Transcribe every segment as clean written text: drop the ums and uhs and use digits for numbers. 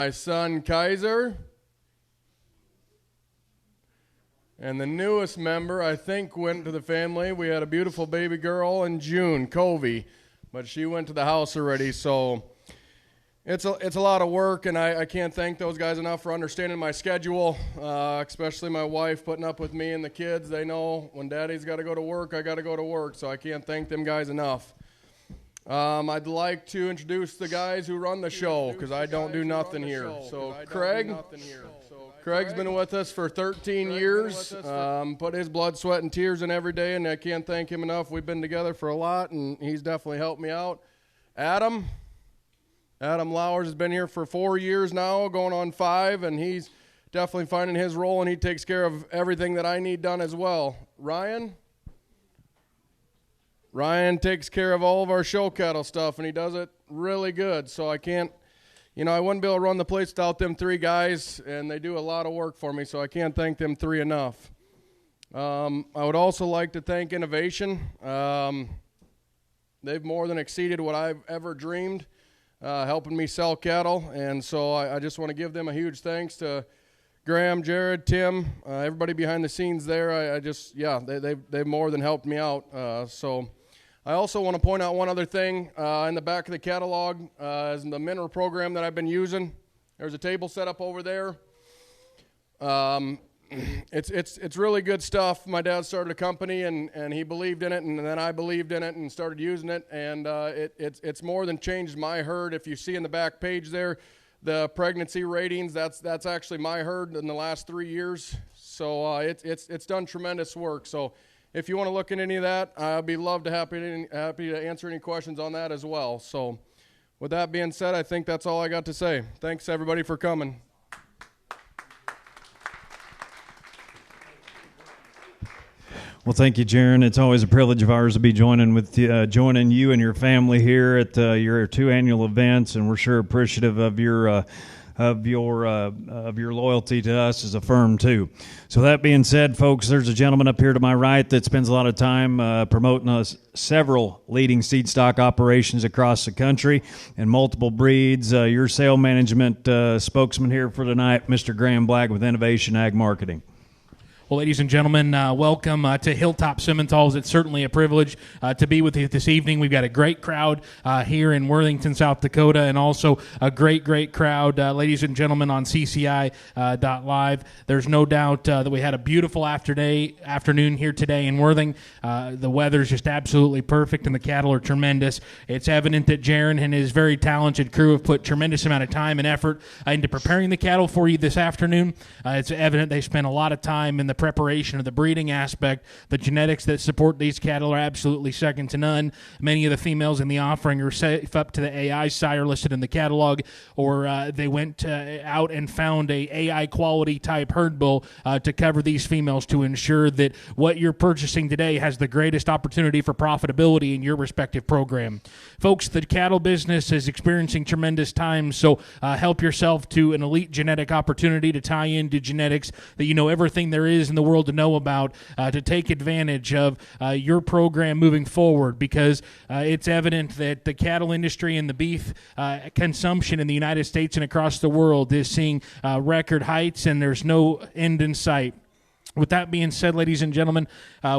my son Kaiser. And the newest member, I think, went to the family. We had a beautiful baby girl in June, Covey, but she went to the house already. So it's a lot of work, and I can't thank those guys enough for understanding my schedule, especially my wife putting up with me and the kids. They know when Daddy's got to go to work, I got to go to work, so I can't thank them guys enough. I'd like to introduce the guys who run the show, because I don't do nothing here. So Craig's been with us for 13 years, put his blood, sweat, and tears in every day, and I can't thank him enough. We've been together for a lot, and he's definitely helped me out. Adam Lowers has been here for 4 years now, going on 5, and he's definitely finding his role, and he takes care of everything that I need done as well. Ryan takes care of all of our show cattle stuff, and he does it really good, so I wouldn't be able to run the place without them 3 guys, and they do a lot of work for me, so I can't thank them 3 enough. I would also like to thank Innovation. They've more than exceeded what I've ever dreamed, helping me sell cattle, and so I just want to give them a huge thanks to Graham, Jared, Tim, everybody behind the scenes there. They've more than helped me out. So I also want to point out one other thing in the back of the catalog is the mineral program that I've been using. There's a table set up over there. It's really good stuff. My dad started a company and he believed in it, and then I believed in it and started using it, and it's more than changed my herd. If you see in the back page there, the pregnancy ratings, that's actually my herd in the last 3 years. So it's done tremendous work. So if you want to look at any of that, I'd be happy to answer any questions on that as well. So with that being said, I think that's all I got to say. Thanks everybody for coming. Well, thank you, Jaron. It's always a privilege of ours to be joining you and your family here at your 2 annual events, and we're sure appreciative of your loyalty to us as a firm too. So that being said, folks, there's a gentleman up here to my right that spends a lot of time promoting several leading seed stock operations across the country and multiple breeds. Your sale management spokesman here for tonight, Mr. Graham Black with Innovation Ag Marketing. Well, ladies and gentlemen, welcome to Hilltop Simmentals. It's certainly a privilege to be with you this evening. We've got a great crowd here in Worthington, South Dakota, and also a great crowd, ladies and gentlemen, on CCI.live. There's no doubt that we had a beautiful afternoon here today in Worthing. The weather's just absolutely perfect, and the cattle are tremendous. It's evident that Jaron and his very talented crew have put tremendous amount of time and effort into preparing the cattle for you this afternoon. It's evident they spent a lot of time in the preparation of the breeding aspect. The genetics that support these cattle are absolutely second to none. Many of the females in the offering are safe up to the AI sire listed in the catalog, or they went out and found a AI quality type herd bull to cover these females to ensure that what you're purchasing today has the greatest opportunity for profitability in your respective program. Folks, the cattle business is experiencing tremendous times, so help yourself to an elite genetic opportunity to tie into genetics that you know everything there is in the world to know about, to take advantage of your program moving forward, because it's evident that the cattle industry and the beef consumption in the United States and across the world is seeing record heights, and there's no end in sight. With that being said, ladies and gentlemen,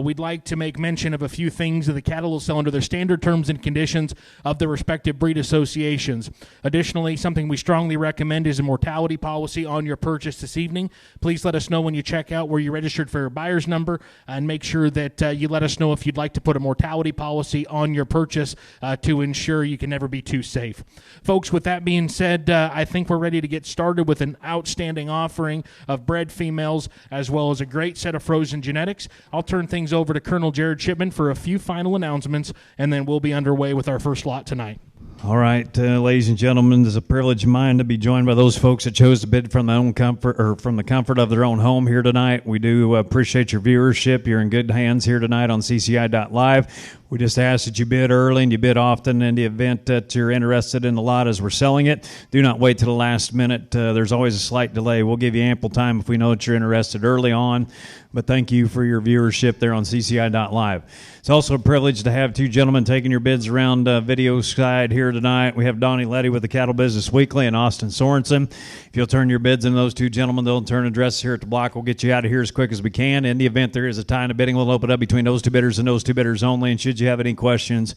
we'd like to make mention of a few things that the cattle will sell under their standard terms and conditions of the respective breed associations. Additionally, something we strongly recommend is a mortality policy on your purchase this evening. Please let us know when you check out where you registered for your buyer's number, and make sure that you let us know if you'd like to put a mortality policy on your purchase to ensure you can never be too safe. Folks, with that being said, I think we're ready to get started with an outstanding offering of bred females as well as a great set of frozen genetics. I'll turn things over to Colonel Jared Shipman for a few final announcements, and then we'll be underway with our first lot tonight. All right, ladies and gentlemen, it's a privilege of mine to be joined by those folks that chose to bid from their own comfort, or from the comfort of their own home here tonight. We do appreciate your viewership. You're in good hands here tonight on CCI.live. We just ask that you bid early and you bid often in the event that you're interested in the lot as we're selling it. Do not wait to the last minute. There's always a slight delay. We'll give you ample time if we know that you're interested early on. But thank you for your viewership there on CCI.live. It's also a privilege to have two gentlemen taking your bids around video side here tonight. We have Donnie Letty with the Cattle Business Weekly and Austin Sorensen. If you'll turn your bids in those two gentlemen, they'll turn address here at the block. We'll get you out of here as quick as we can. In the event there is a tie in the bidding, we'll open up between those two bidders and those two bidders only. And should you have any questions,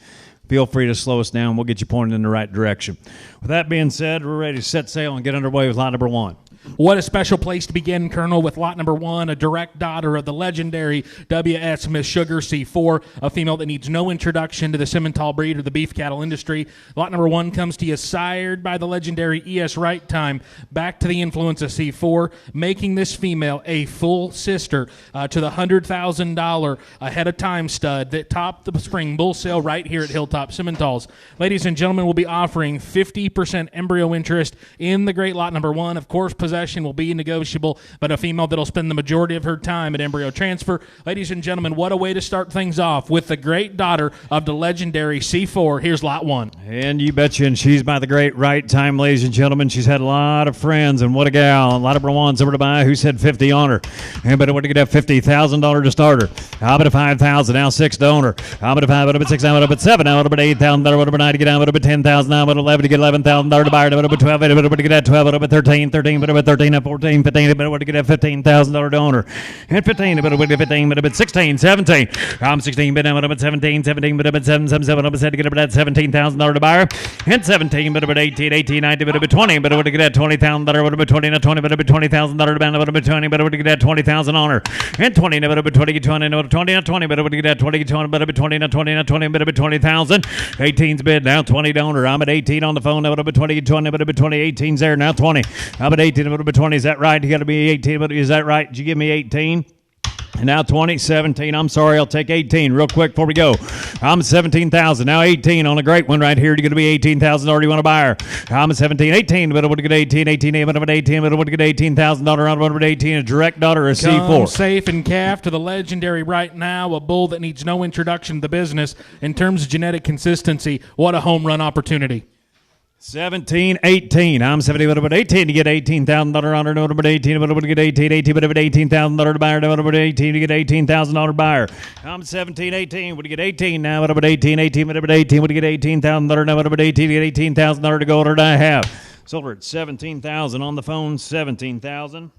feel free to slow us down. We'll get you pointed in the right direction. With that being said, we're ready to set sail and get underway with lot number one. What a special place to begin, Colonel, with lot number one, a direct daughter of the legendary W.S. Miss Sugar C4, a female that needs no introduction to the Simmental breed or the beef cattle industry. Lot number one comes to you sired by the legendary E.S. Right Time, back to the influence of C4, making this female a full sister to the $100,000 ahead of time stud that topped the spring bull sale right here at Hilltop Simmentals. Ladies and gentlemen, we'll be offering 50% embryo interest in the great lot number one. Of course, possession will be negotiable, but a female that'll spend the majority of her time at embryo transfer. Ladies and gentlemen, what a way to start things off with the great daughter of the legendary C4. Here's lot one. And you betcha, and she's by the great Right Time, ladies and gentlemen. She's had a lot of friends, and what a gal. A lot of her ones over to buy who said 50 on her. And but what to get that $50,000 to start her. How about a 5,000? Now 6 to own her. How about a 5? What about 6? Now what about 7? Now what about 8,000? What about 9 to get down? What about 10,000? Now what about 11 to get $11,000 to buy her? What about 12? What about to get that 12? What about 13? What about 13 and 14, 15, but what to get that $15,000 donor. And 15, but what to get 15, but about 16, 17. I'm 16, but now about 17, but about 7, 7, 7, I said to get about that $17,000 to buyer. And 17, but about 18, 18, 19, but about 20, but what to get that $20,000, what about 20, not 20, but about $20,000 to buy, but about 20, but what to get that $20,000 honor. And 20, but about 20, 20, not 20, not 20, but what to get that 20, 20, but about 20, not 20, not 20, but about 20,000. 18's bid, now 20 donor. I'm at 18 on the phone, now about 20, 20, but about 20, 18's there, now 20. I'm at 18, but about 20. Is that right? You got to be 18, but is that right? Did you give me 18? And now 20, 17. I'm sorry, I'll take 18 real quick before we go. I'm at 17,000. Now 18 on a great one right here. You're going to be 18,000 or do you want to buy her? I'm at 17, 18, but I would get 18, 18, but I would 18, but I would get $18,000 on what 18, a direct daughter of C4. Come safe and calf to the legendary Right Now, a bull that needs no introduction to the business in terms of genetic consistency. What a home run opportunity. 17, 18. I'm 70, but about 18 to get $18,000 on her. No, but 18, but I would get 18, 18, but about $18,000 to buy her. No, but 18 to get $18,000 buyer. I'm 17, 18. Would you get 18 now? But about 18, 18, but about 18. Would you get $18,000 now? But about 18 to get $18,000 to go. What did I have? Sold her at 17,000 on the phone. 17,000.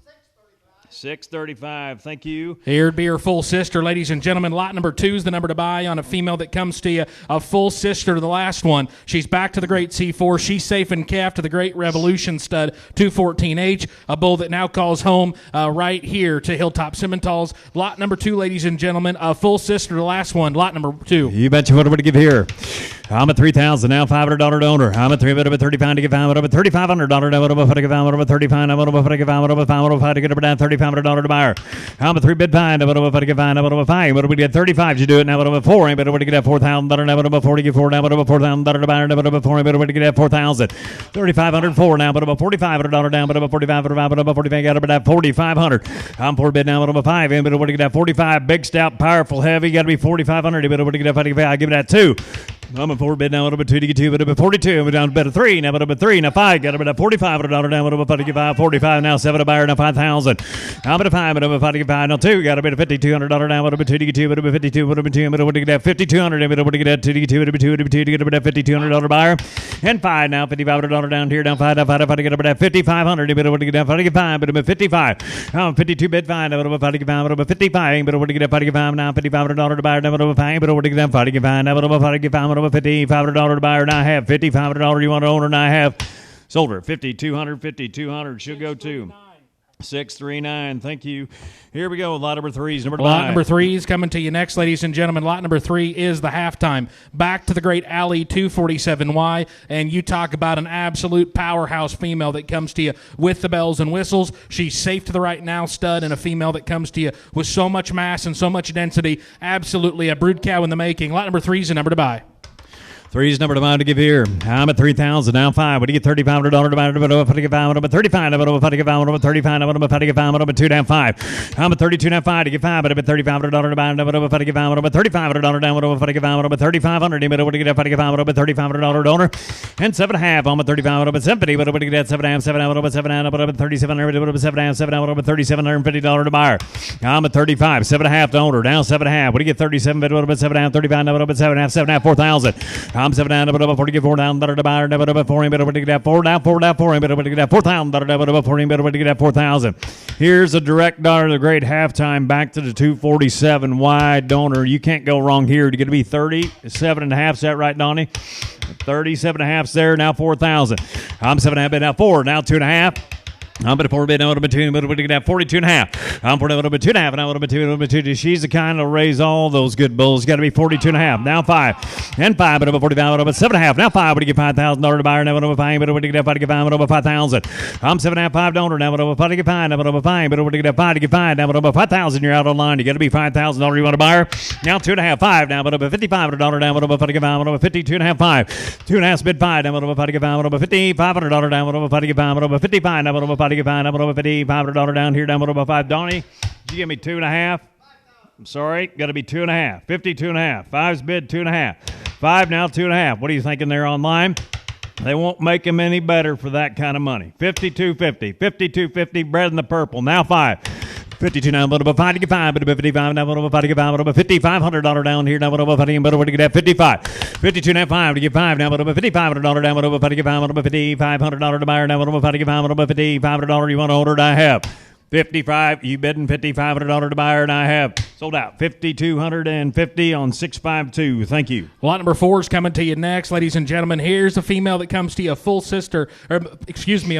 635. Thank you. Here'd be her full sister, ladies and gentlemen. Lot number 2 is the number to buy on a female that comes to you, a full sister to the last one. She's back to the great C4. She's safe and calf to the great Revolution stud 214H, a bull that now calls home right here to Hilltop Simmentals. Lot number 2, ladies and gentlemen, a full sister to the last one. Lot number 2. You betcha. What am I to give here? I'm at 3,000 now. $500 donor. I'm at 3, but about 35 to give $500. But $3,500 now. What about to give $500? About 35. Now what about to give $500? $500 to get over down $3,500 to buyer. I'm at 3 bid $5. What about to give $5? What about 5? What about to get 35? You do it now. What about 4? But what to get that $4,000? Now what about 40? Get 4 now. What about $4,000 to buyer? Now what about 4? But what to get that 4,000? 3,504 now. What about $4,500 down? What about 45? What about 45? Got about that 4,500. I'm 4 bid now. What about 5? But what to get that 45? Big, stout, powerful, heavy. Got to be 4,500. But what to get that 45? I give it that 2. I'm a 4 bid now. What about 2 to get 2? But about 42. I'm down to bet a 3. Now, but about 3. Now 5. Got about $4,500 down. What about to get 5? 45. Now 7 to buyer. Now 5,000. I'm at a 5. But I'm about to get 5. Now 2. Got about $5,200 down. What about 2 to get 2? But about 52. What about 2? But what to get that 5,200. But what to get that 2 to get 2? But about 2 to get about that $5,200 buyer. And 5 now. $5,500 down here. Down 5. Down 5. To get about that 5,500. But what to get that 5 to get 5. But about 55. I'm 52 bid 5. But about 5 to get 5. But about 55. But what to get that 5 to get 5. Now $5,500 to buyer. Now about 5. But what to get that 5 to get 5. Now about 5 to get 5. But about $5,500 to buyer, and I have $5,500 you want to own her, and I have sold her. 5,200, 5,200. She'll go to 639. Thank you. Here we go. Lot number 3 is number 5. Lot number 3 is coming to you next, ladies and gentlemen. Lot number 3 is the halftime. Back to the great Alley 247Y, and you talk about an absolute powerhouse female that comes to you with the bells and whistles. She's safe to the Right Now stud, and a female that comes to you with so much mass and so much density. Absolutely a brood cow in the making. Lot number 3 is the number to buy. Three's number to give here. I'm at 3,000. Now 5. What do you get? $3,500 divided by 35. $35. $35. 2 down 5. I'm at 32 now 5 to get 5. But I'm at $3,500 divided by $3,500 down. $3,500. What do you get? $3,500 donor. And 7.5. I'm at 35. But 70. What do you get? 7.5. 7.5. 37. 7.5. $3,750 to buyer. I'm at 35. 7.5 donor. Down 7.5. What do you get? 37. 7.5. 35. 7.5. 4,000. I'm 7.9. 40. 4,000 to buyer. 4 him. What do you get? 4 down. 4 down. 4 him. What do you get? 4,000 for him. What do you get? 4,000. Here's a direct dollar. The great halftime back to the 247 wide donor. You can't go wrong here. You're going to be 37.5. Is that right, Donnie? 37.5 there. Now 4,000. I'm 7.5 bid. Now 4. Now 2.5. I'm at a 4 bid. Now 2. What do you get? 42.5. I'm 42.5. And I'm 2. She's the kind that'll raise all those good bulls. Got to be 42.5. Now 5. And 5. But 45. But 7.5. Now 5. What do you get? $5,000 to buyer. Now 5. But what do you get? 5,000. I'm 7.5. 5 donor. Now 5 to get 5. Now 5. But what do you get? 5 to get 5. Now 5,000. You're out online. You got to be $5,000. You want to buyer. Now 2.5. 5. Now $55. Now 5 to get 5. 52.5. 5. 2.5 bid 5. Now 5 to get 5. $5,500 down. 5 to get 5. 55. Now 5 to get 5. Now $55 down here. Down 5. Donnie, did you give me 2.5? I'm sorry. Got to be 2.5. 52.5. 5's bid 2.5. 5 now 2.5. What are you thinking there online? They won't make them any better for that kind of money. 52.50. 52.50. Bread in the purple. Now 5. 52 now, but about 5 to get 5, but about 55 now, but about 5 to get 5, but about $5,500 down here now, but about 50, but what to get at 55. 52 now 5 to get 5 now, but about $5,500 down, but about 5 to get 5, but about $5,500 to buyer now, but about 5 to get 5, but about $5,500 you want to order, I have. 55, you bidding $5,500 to buyer, and I have sold out. 5,250 on 652. Thank you. Lot number 4 is coming to you next, ladies and gentlemen. Here's a female that comes to you, a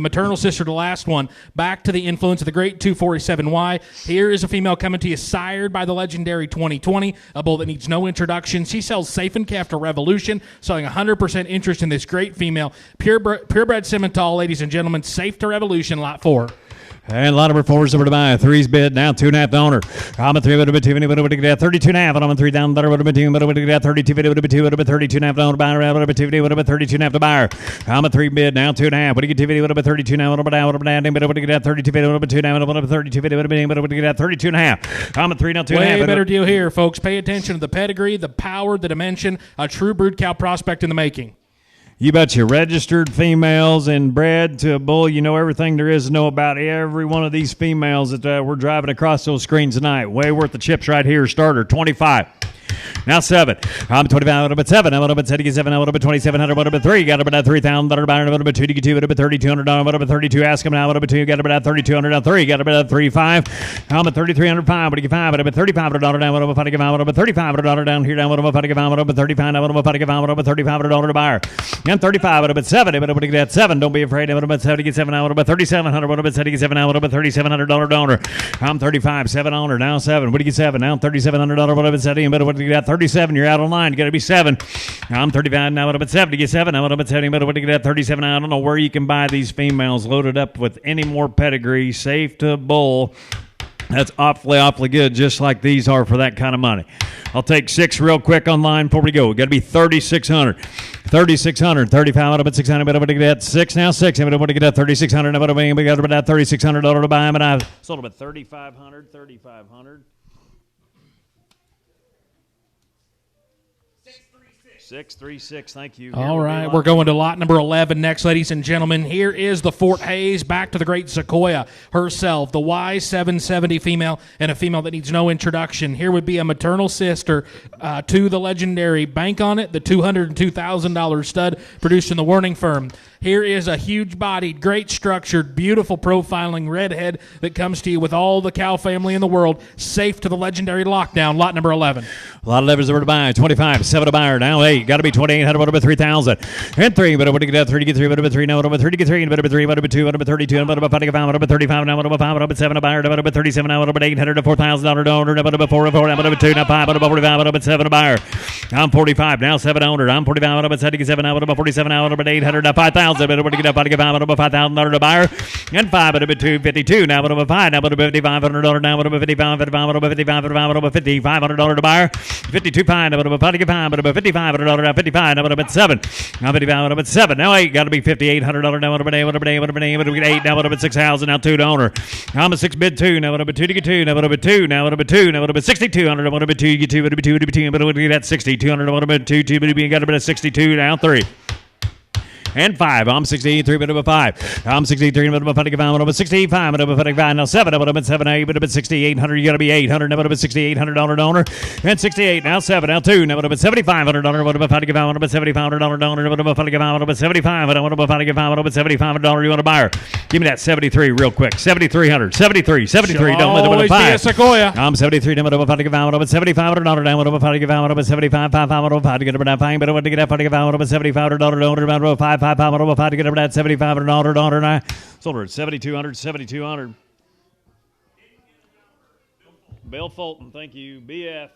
maternal sister to the last one. Back to the influence of the great 247Y. Here is a female coming to you, sired by the legendary 2020, a bull that needs no introduction. She sells safe and calf to Revolution, selling 100% interest in this great female. Purebred Simmental, ladies and gentlemen, safe to Revolution, lot 4. And lot number 4 is over to buy. 3's bid. Now 2.5 donor. I'm a 3, but a 2, but a 32.5. And I'm a 3 down, but a 2, but a 32, but a 2, but a 32.5 donor buyer, but a 2, but a 32.5 to buyer. I'm a 3 bid. Now 2.5. What do you get? 2, but a 32 now, but a down, but a get 32, but a 2 now, but a 32, but a get 32.5. I'm a 3 now 2.5. Way better deal here, folks. Pay attention to the pedigree, the power, the dimension. A true brood cow prospect in the making. You bet you. Registered females and bred to a bull. You know everything there is to know about every one of these females that we're driving across those screens tonight. Way worth the chips right here. Starter 25. Now 7. I'm 25. But 7. I'm about 77. I'm about 2,700. What about 3? Got about 3,000. Buyer. About 2 to get 2. What about 3,200. What about 32? Ask him now. What about 2? Got about 3,200. Now 3. Got about 3,500. I'm at 3,305. What do you get 5? What about $3,500 down? What about 5? What about $3,500 down here? Down. What about 5? What about 35? What about 5? What about $3,500 to buyer? And 35. What about 7? What about get 7? Don't be afraid. What about 7 to get 7 now? What about 3,700? What about 7 to get 7 now? What about $3,700 donor? I'm 35. 7 owner. Now 7. What do you get 7? Now $3,700. What about 7? What do you get? 37. You're out online. You got to be 7. I'm 35 now. What about 7 to get 7? Now what about 70? What do you get? 37. I don't know where you can buy these females loaded up with any more pedigree, safe to bull. That's awfully good, just like these are for that kind of money. I'll take 6 real quick online before we go. Got to be 3,600. 3,600. 35. What about 600? What about get 6 now? 6. What about get 3,600? What about we got about $3,600 to buy them, and I've sold them at 3,500. 3,500. 636, thank you. All right, we're going to lot number 11 next, ladies and gentlemen. Here is the Fort Hayes, back to the great Sequoia herself, the Y770 female, and a female that needs no introduction. Here would be a maternal sister to the legendary Bank on It, the $202,000 stud produced in the Warning firm. Here is a huge-bodied, great-structured, beautiful profiling redhead that comes to you with all the cow family in the world, safe to the legendary Lockdown, lot number 11. A lot of levers over to buy. 25, 7 to buyer. Now 8. Got to be 2,800. What about 3,000? And 3. But what do you get? 3 to get 3. What about 3? Now what about 3 to get 3? And what about 3? What about 2? What about 32? And what about 5 to get 5? What about 35? Now what about 5? What about 7 to buyer? What about 37? Now what about 800 to $4,000 donor? What about 4? What about 2? Now 5. What about 45? What about 7 to buyer? I'm 45. Now 7 owner. I'm 45. What about 7 to get 7? Now what about 47? Now what about 800 to $5,000? 6,000. But what do you get? $5,000 to buyer. And 5 at about 252. Now, but about 5. Now, but about $5,500. Now, but about 55. $5,500 to buyer. 52 fine. Now, but about 5. But about $5,500. Now, 55. Now, but about 7. Now, 55. About 7. Now, 8. Got to be $5,800. Now, what about 8? What about 8? What about 8? What about 8? Now, what about 6,000? Now, 2 to owner. I'm a 6 bid 2. Now, what about 2 to get 2? Now, what about 2? Now, what about 2? Now, what about 6,200? What about 2? You get 2. What about 2? What about 2? But what do you get? 6,200. What about 2? 2. But you got about 62. Now, 3. And 5. I'm 63, but about 5. I'm 63, but about 55, but about 65, but about 55. Now 7, but about 7, 8, but about 6,800. You got to be 800. Now, but about $6,800 donor. And 68. Now 7. Now 2. Now, but about $7,500. What about 55? What about $7,500 donor? What about 55? What about 75? What about 55? What about $7,500? You want to buy her? Give me that 73 real quick. 7,300. 73. 73. Don't let it 5. Sequoia. I'm 73. Now, but about 55. What about $7,500? Now, what about 55? What about 75? 5. What about to get about 5? But what to get at 55? What about $7,500 donor? About 5. 5 to get over that $7,500 daughter, and I sold her at $7,200. Bill Fulton, thank you. BF.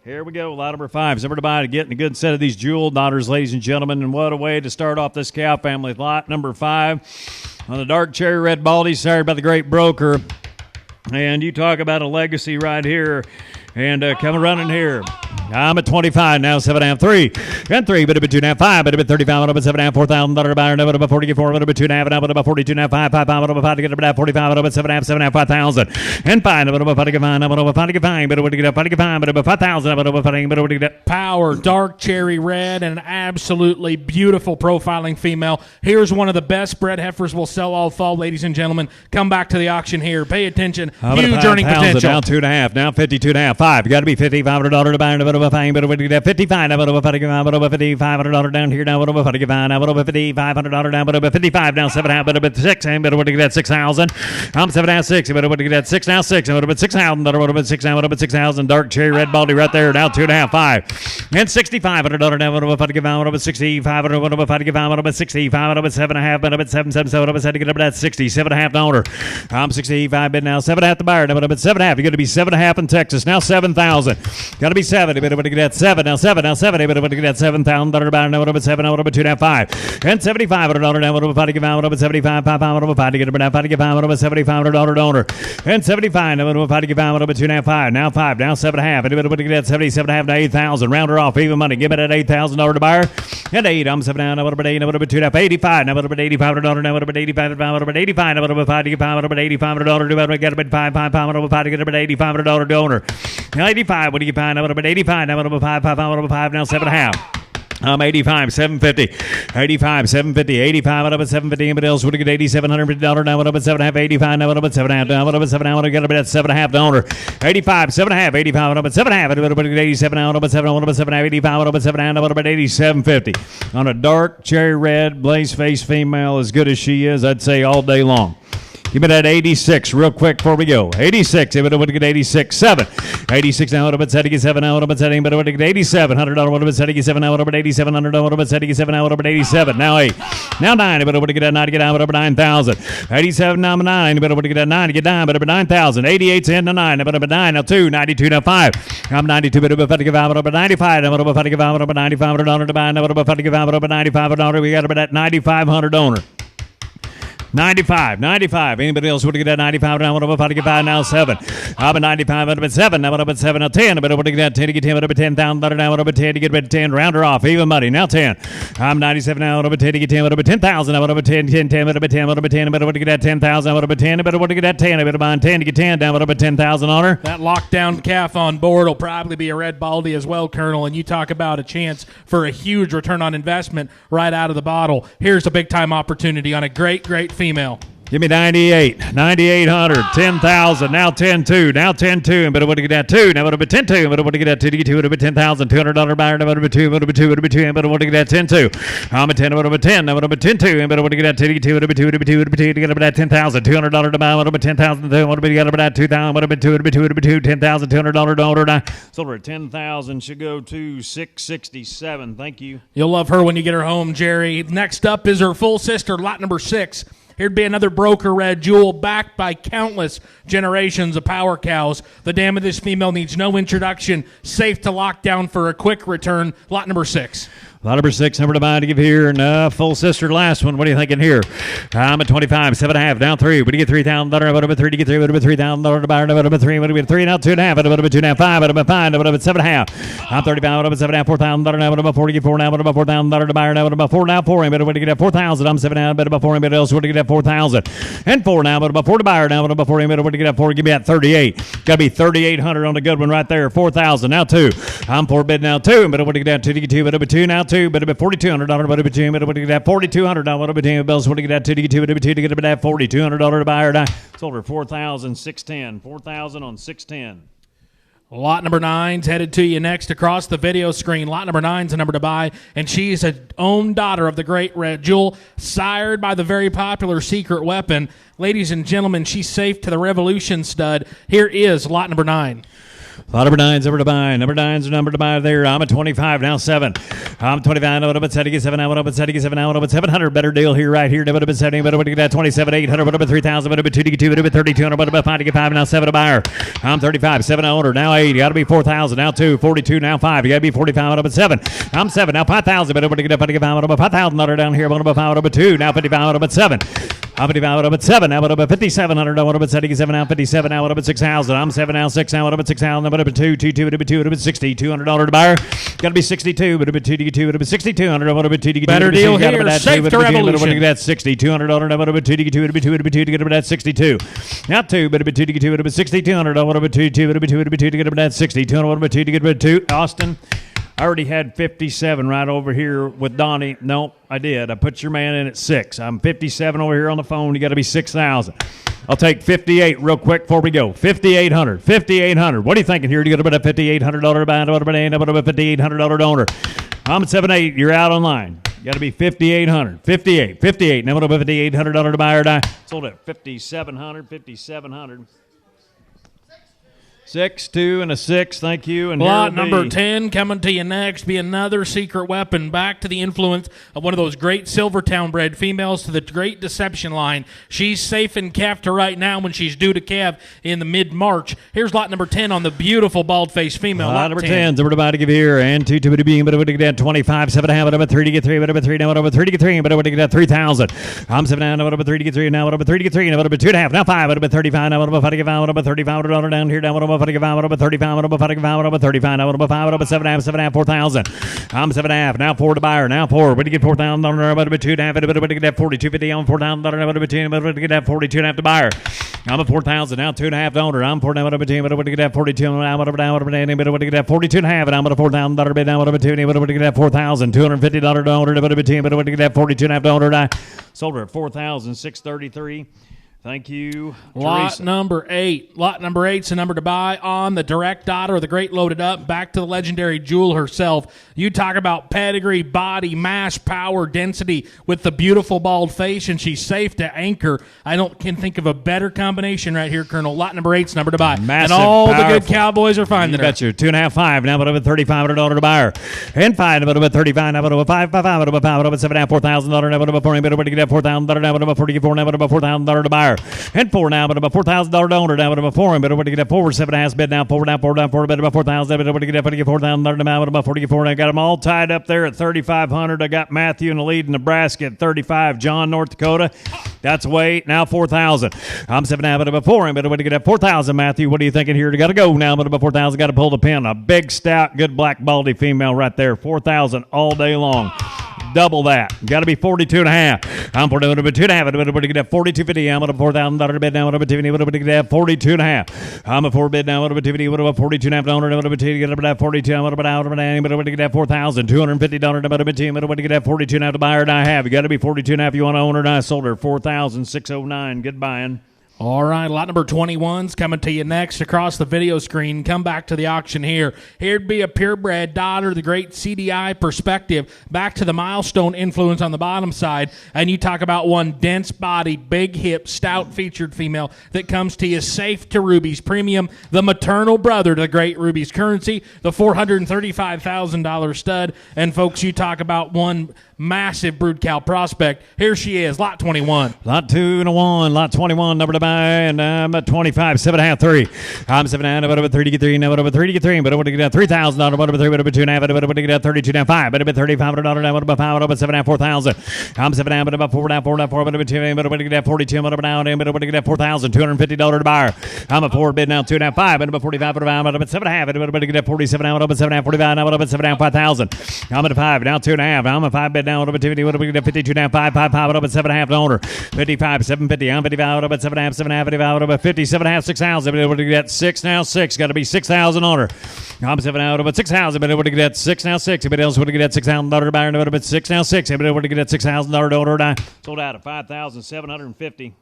Here we go. Lot number 5. Number to buy to getting a good set of these jewel daughters, ladies and gentlemen. And what a way to start off this cow family. Lot number 5 on the dark cherry red baldy, sired by the great broker. And you talk about a legacy right here. And coming running here. I'm at 25 now, 7.5, 3, and 3, but about 2.5, 5, but about 35, but about 7.5, $4,000 buyer, but about 44, but about 2.5, but about 42.5, 5, 5, but about 5 to get about 45, but about 7.5, 5,000, and 5, but about 5 to get 5, but about 5 to get 5, but about 5 to get 5, but about 5,000, but about 5 to get power, dark cherry red, and an absolutely beautiful profiling female. Here's one of the best bred heifers we'll sell all fall, ladies and gentlemen. Come back to the auction here. Pay attention. Huge earning potential. Now 2.5, now 52.5, 5. You got to be $5,500 to buy, but about 5, but about 55, but about $5,500 down here now, but about 55, now, but about $5,500 down, but about 55 now, 7.5, but about 6, and but about to get that 6,000. I'm 7.5, 6, but about to get that 6 now, 6, and but about 6,000, but about 6 now, but about 6,000. Dark cherry red baldy right there now, 2.5, 5, and $6,500 down, but about 55, but about 65, but about 55, but about 65, but about 7.5, but about 7, 7, 7, but about to get up that 60, 7.5 donor. I'm 65 bid now, 7.5 the buyer, now, but about 7.5. You're going to be 7.5 in Texas now, 7,000. Got to be 70, but about to get that 7 now, 7 now, 70, but about to get that $7,000 buyer now, about 7 now, about 2.5, and $7,500 now, about 5 to get 5, about 75, 5, about 5 to get about 5 to get 5, about $7,500 donor, and 75 now, about 5 to get 5, about 2.5, now 5 now, 7.5, and about to get that 77.5 to 8,000. Round her off, even money. Give me that $8,000 to buyer, and 8. I'm 7 now, about 8, about 2.5, 85 now, about $8,500 now, about 85, about 85, about 5 to get 5, about $8,500 to get about 5, 5, about 5 to get about $8,500 donor. 85, what do you find? About 85, now about 5, 5 now, 7.5. I'm 85, 750, 85, 750, 85, what about 750, anybody else would get $8,750 now, what about 7.5, 85, now, what about 7.5, now, what about 7, now, what about 7.5 donor, 85, 7.5, 85, what about 7.5, what about 87, now, what about 7, what about 7.5, 85, what about 7, now, what about 87.50 on a dark cherry red blaze face female as good as she is, I'd say all day long. Give me that 86 real quick before we go. 86. If it would get 86, 7. 86 now. What about 77 now? What about setting? But it would get 87. $100. What about 77 now? What about 8700? What about 77 now? What about 87? Now 8. Now 9. But it would get that 9 to get down. What about 9,000? 87 now 9. But it would get that 9 to get down. But about 9,000. 88's in the 9. But about 9 now 2. 92 now 5. I'm 92. But about 55. But about 95. What about 55? What about $9,500 to buy? What about 55? What about $9,500? We got about that $9,500 owner. 95. Anybody else would get that 95 now? What about 55 now? 7. I'm at 95. What about 7? Now what about 7 now? 10. But what to get that 10 to get 10? What about $10,000 now? What about 10 to get about 10? Round her off. Even money. Now 10. I'm 97 now. What about 10 to get 10? What about 10,000? Now what about 10? 10. What about 10? What about 10? But what to get that 10,000? What about 10? But what to get that 10? But about 10 to get 10 down. What about 10,000 on her? That lockdown calf on board will probably be a red baldy as well, Colonel. And you talk about a chance for a huge return on investment right out of the bottle. Here's a big time opportunity on a great female. Give me 98, 9,800, 10,000, now 10,2, now 10,2, and but what to get that 2, now what about 10,2, but what to get that 2 to get 2, what about $10,200 buyer, now what about 2, what about 2, what about 2, and but what to get that 10,2, I'm a 10, what about 10, now what about 10,2, and but what to get that 2 to get 2, what about 2, what about 2, what about 2, to get about that $10,200 to buy, what about 10,000, what about you got about that 2,000, what about 2, what about 2, what about 2, $10,200 to order, now silver at 10,000 should go to 667. Thank you. You'll love her when you get her home, Jerry. Next up is her full sister, lot number 6. Here'd be another broker red jewel backed by countless generations of power cows. The dam of this female needs no introduction. Safe to lock down for a quick return. Lot number 6. Lot number 6, number to buy to give here, and full sister last one. What are you thinking here? I'm at 25, 7.5, down 3. What do you get? $3,000, about 3 to get 3, about $3,000 to buy, about 3, what do we get? 3, now 2.5, about 2.5, 5, about 5, about 7.5. I'm 35, about 7.5, $4,000, now about 4 to get 4, now about $4,000 to buy, now about 4, now 4, but what do you get? 4,000. I'm 7.5, about 4, but else what do you get? 4,000. And 4 now, but about 4 to buy, now about 4, but what do you get? 4, give me that 38. Got to be 3,800 on the good one right there. 4,000, now 2. I'm 4 bid now 2, but what do you get? 2 to get 2, but about 2, now 2, but about $4,200, but about 2, but what do you get? $4,200, what about 2, bills, what do you get? 2 to get 2, but about 2 to get about that $4,200 to buy or die. Sold her 4,610. 4,000 on 610. Lot number 9's headed to you next across the video screen. Lot number 9's a number to buy, and she's a own daughter of the great Red Jewel, sired by the very popular Secret Weapon. Ladies and gentlemen, she's safe to the Revolution stud. Here is lot number 9. Lot number 9's number to buy. Number 9's a number to buy there. I'm at 25, now 7. I'm 25, now about 7, now about 7, now about 700. Better deal here, right here. Now about 70, but about that 27, 800, but about 3,000, but about 2 to get 2, but about 3,200, but about 5 to get 5, now 7 to buyer. I'm 35, 7 owner, now 8. You got to be 4,000, now 2, 42, now 5. You got to be 45, about 7. I'm 7, now 5,000, but about to get 5 to get 5, about $5,000 down here, about 5, about 2, now 55, about 7. I'm 55, about 7, now about 5,700, now about 77, now 57, now about 6,000. I'm 7, now 6, now about 6,000, now about 2, 2, 2, 2, about 60, $200 to buyer. Got to be 62, but about 2 to get 2, but about 6,200, about 2 to get 2. Better deal here, safe to Revolution. That's 60, $200, about 2 to get 2, but 2 to get about 62. Now 2, but about 2 to get 2, but about 6,200, about 2 to 2, but 2 to get about 60, 200, about 2 to get about 2. Austin, I already had 57 right over here with Donnie. No, I did. I put your man in at 6. I'm 57 over here on the phone. You got to be 6,000. I'll take 58 real quick before we go. 5,800. 5,800. What are you thinking here? You got about a $5,800 buy, about a $5,800 donor. I'm at 7.8. You're out online. You got to be 5,800. 58. Now about a $5,800 to buy or die. Sold at 5,700. 5,700. 6, 2, and a 6. Thank you. And lot number 10 coming to you next. Be another Secret Weapon. Back to the influence of one of those great Silvertown bred females to the Great Deception line. She's safe in calf to right now when she's due to calf in the mid-March. Here's lot number 10 on the beautiful bald-faced female. Lot number 10. So we're about to give here. And 2 to being, but to get 25, 7.5, but 3 to get 3, but 3, now about 3 to get 3, but to get 3,000. I'm 7 now, about 3 to get 3, now about 3 to get 3, now about 2.5, now 5, but 35, now about 5 to get 5, about $3,500 down here, now about 5 to get 5, about 35, about 5 to get 5, about 35, now about 5, about 7.5, 4,000. I'm 7.5, now 4 to buyer, now 4, but to get $4,000, about 2.5, but to get that 42.50 on $4,000, about 2, but to get that 42.5 to buyer. I'm at 4,000, now 2.5 to owner. I'm 4 now, about 2, but to get that 42, now about to get that 42.5, and I'm at a $4,000 bid, now about 2, but to get that $4,250 to owner, about 2, but to get that 42.5 to owner. I sold her at 4,633. Thank you, Lot Teresa. number 8. Lot number 8's a number to buy on the direct daughter of the great Loaded Up. Back to the legendary Jewel herself. You talk about pedigree, body, mass, power, density with the beautiful bald face, and she's safe to anchor. I can think of a better combination right here, Colonel. Lot number 8's number to buy. Massive, and all powerful. the good cowboys are finding her. You got your 2.5, 5. Now about $3,500 to buy her. And 5, about 35, now about 5, about 7.5, $4,000, now about 4, but to get $4,000, now about 44, now about $4,000 to buy her. And 4 now, but about $4,000 donor, now about 4, but to get that 4, 7.5 bid, now 4, but about 4,000, but to get $4,000, now about 44. I got them all tied up there at 3,500. I got Matthew in the lead in Nebraska at 35, John, North Dakota. That's weight, now 4,000. I'm 7 now, but about 4, but to get that 4,000, Matthew, what are you thinking here? You got to go now, but about 4,000, got to pull the pin. A big, stout, good black baldy female right there, 4,000 all day long. Double that. Got to be 42.5. I'm for doing about 2.5. But to get that 42.50. I'm at a $4,000 bid now. But to get that 42.5. I'm a 4 bid now. But to get about 42.5 dollars. But to get about 42. I'm about out of it. But to get that $4,250. But to get that 42.5 to buy her. And I have. You got to be 42.5. You want to own her. And I sold her 4,609. Good buying. All right, lot number 21's coming to you next across the video screen. Come back to the auction here. Here'd be a purebred daughter, the great CDI perspective, back to the milestone influence on the bottom side. And you talk about one dense body, big hip, stout featured female that comes to you safe to Ruby's Premium, the maternal brother to the great Ruby's Currency, the $435,000 stud. And folks, you talk about one massive brood cow prospect. Here she is, lot 21. Lot 2 and a 1, lot 21, number to buy, and I'm at 25, 7.5, 3. I'm 7.5, but over 3 to get 3, now over 3 to get 3, but over to get $3,000, but over 3, but over 2.5, but over to get 32 now 5, but over $3,500, now over 5, but over 7.5, 4,000. I'm 7.5, but about 4 now 4 now 4, but over 2, but over to get 42, but over now, but over to get $4,250 to buyer. I'm a 4 bid now 2 now 5, but over 45, but over 7.5, but over to get 47 now, but over 7.5, 45, now but over 7 now 5,000. I'm at a 5 now 2.5. I'm a 5 bid now, but over 50, but over to get 52 now 5, but over 7.5 to owner. 55, 750. I'm 55, but over 7.5, 7.5, 55, over 50, 7.5, 6,000. But over to get 6 now 6. Got to be 6,000 owner. I'm 7 out of 6,000, but over to get 6 now 6. Anybody else want to get $6,000 buyer? No, but 6 now 6. Anybody want to get $6,000 order? Sold out at 5,750.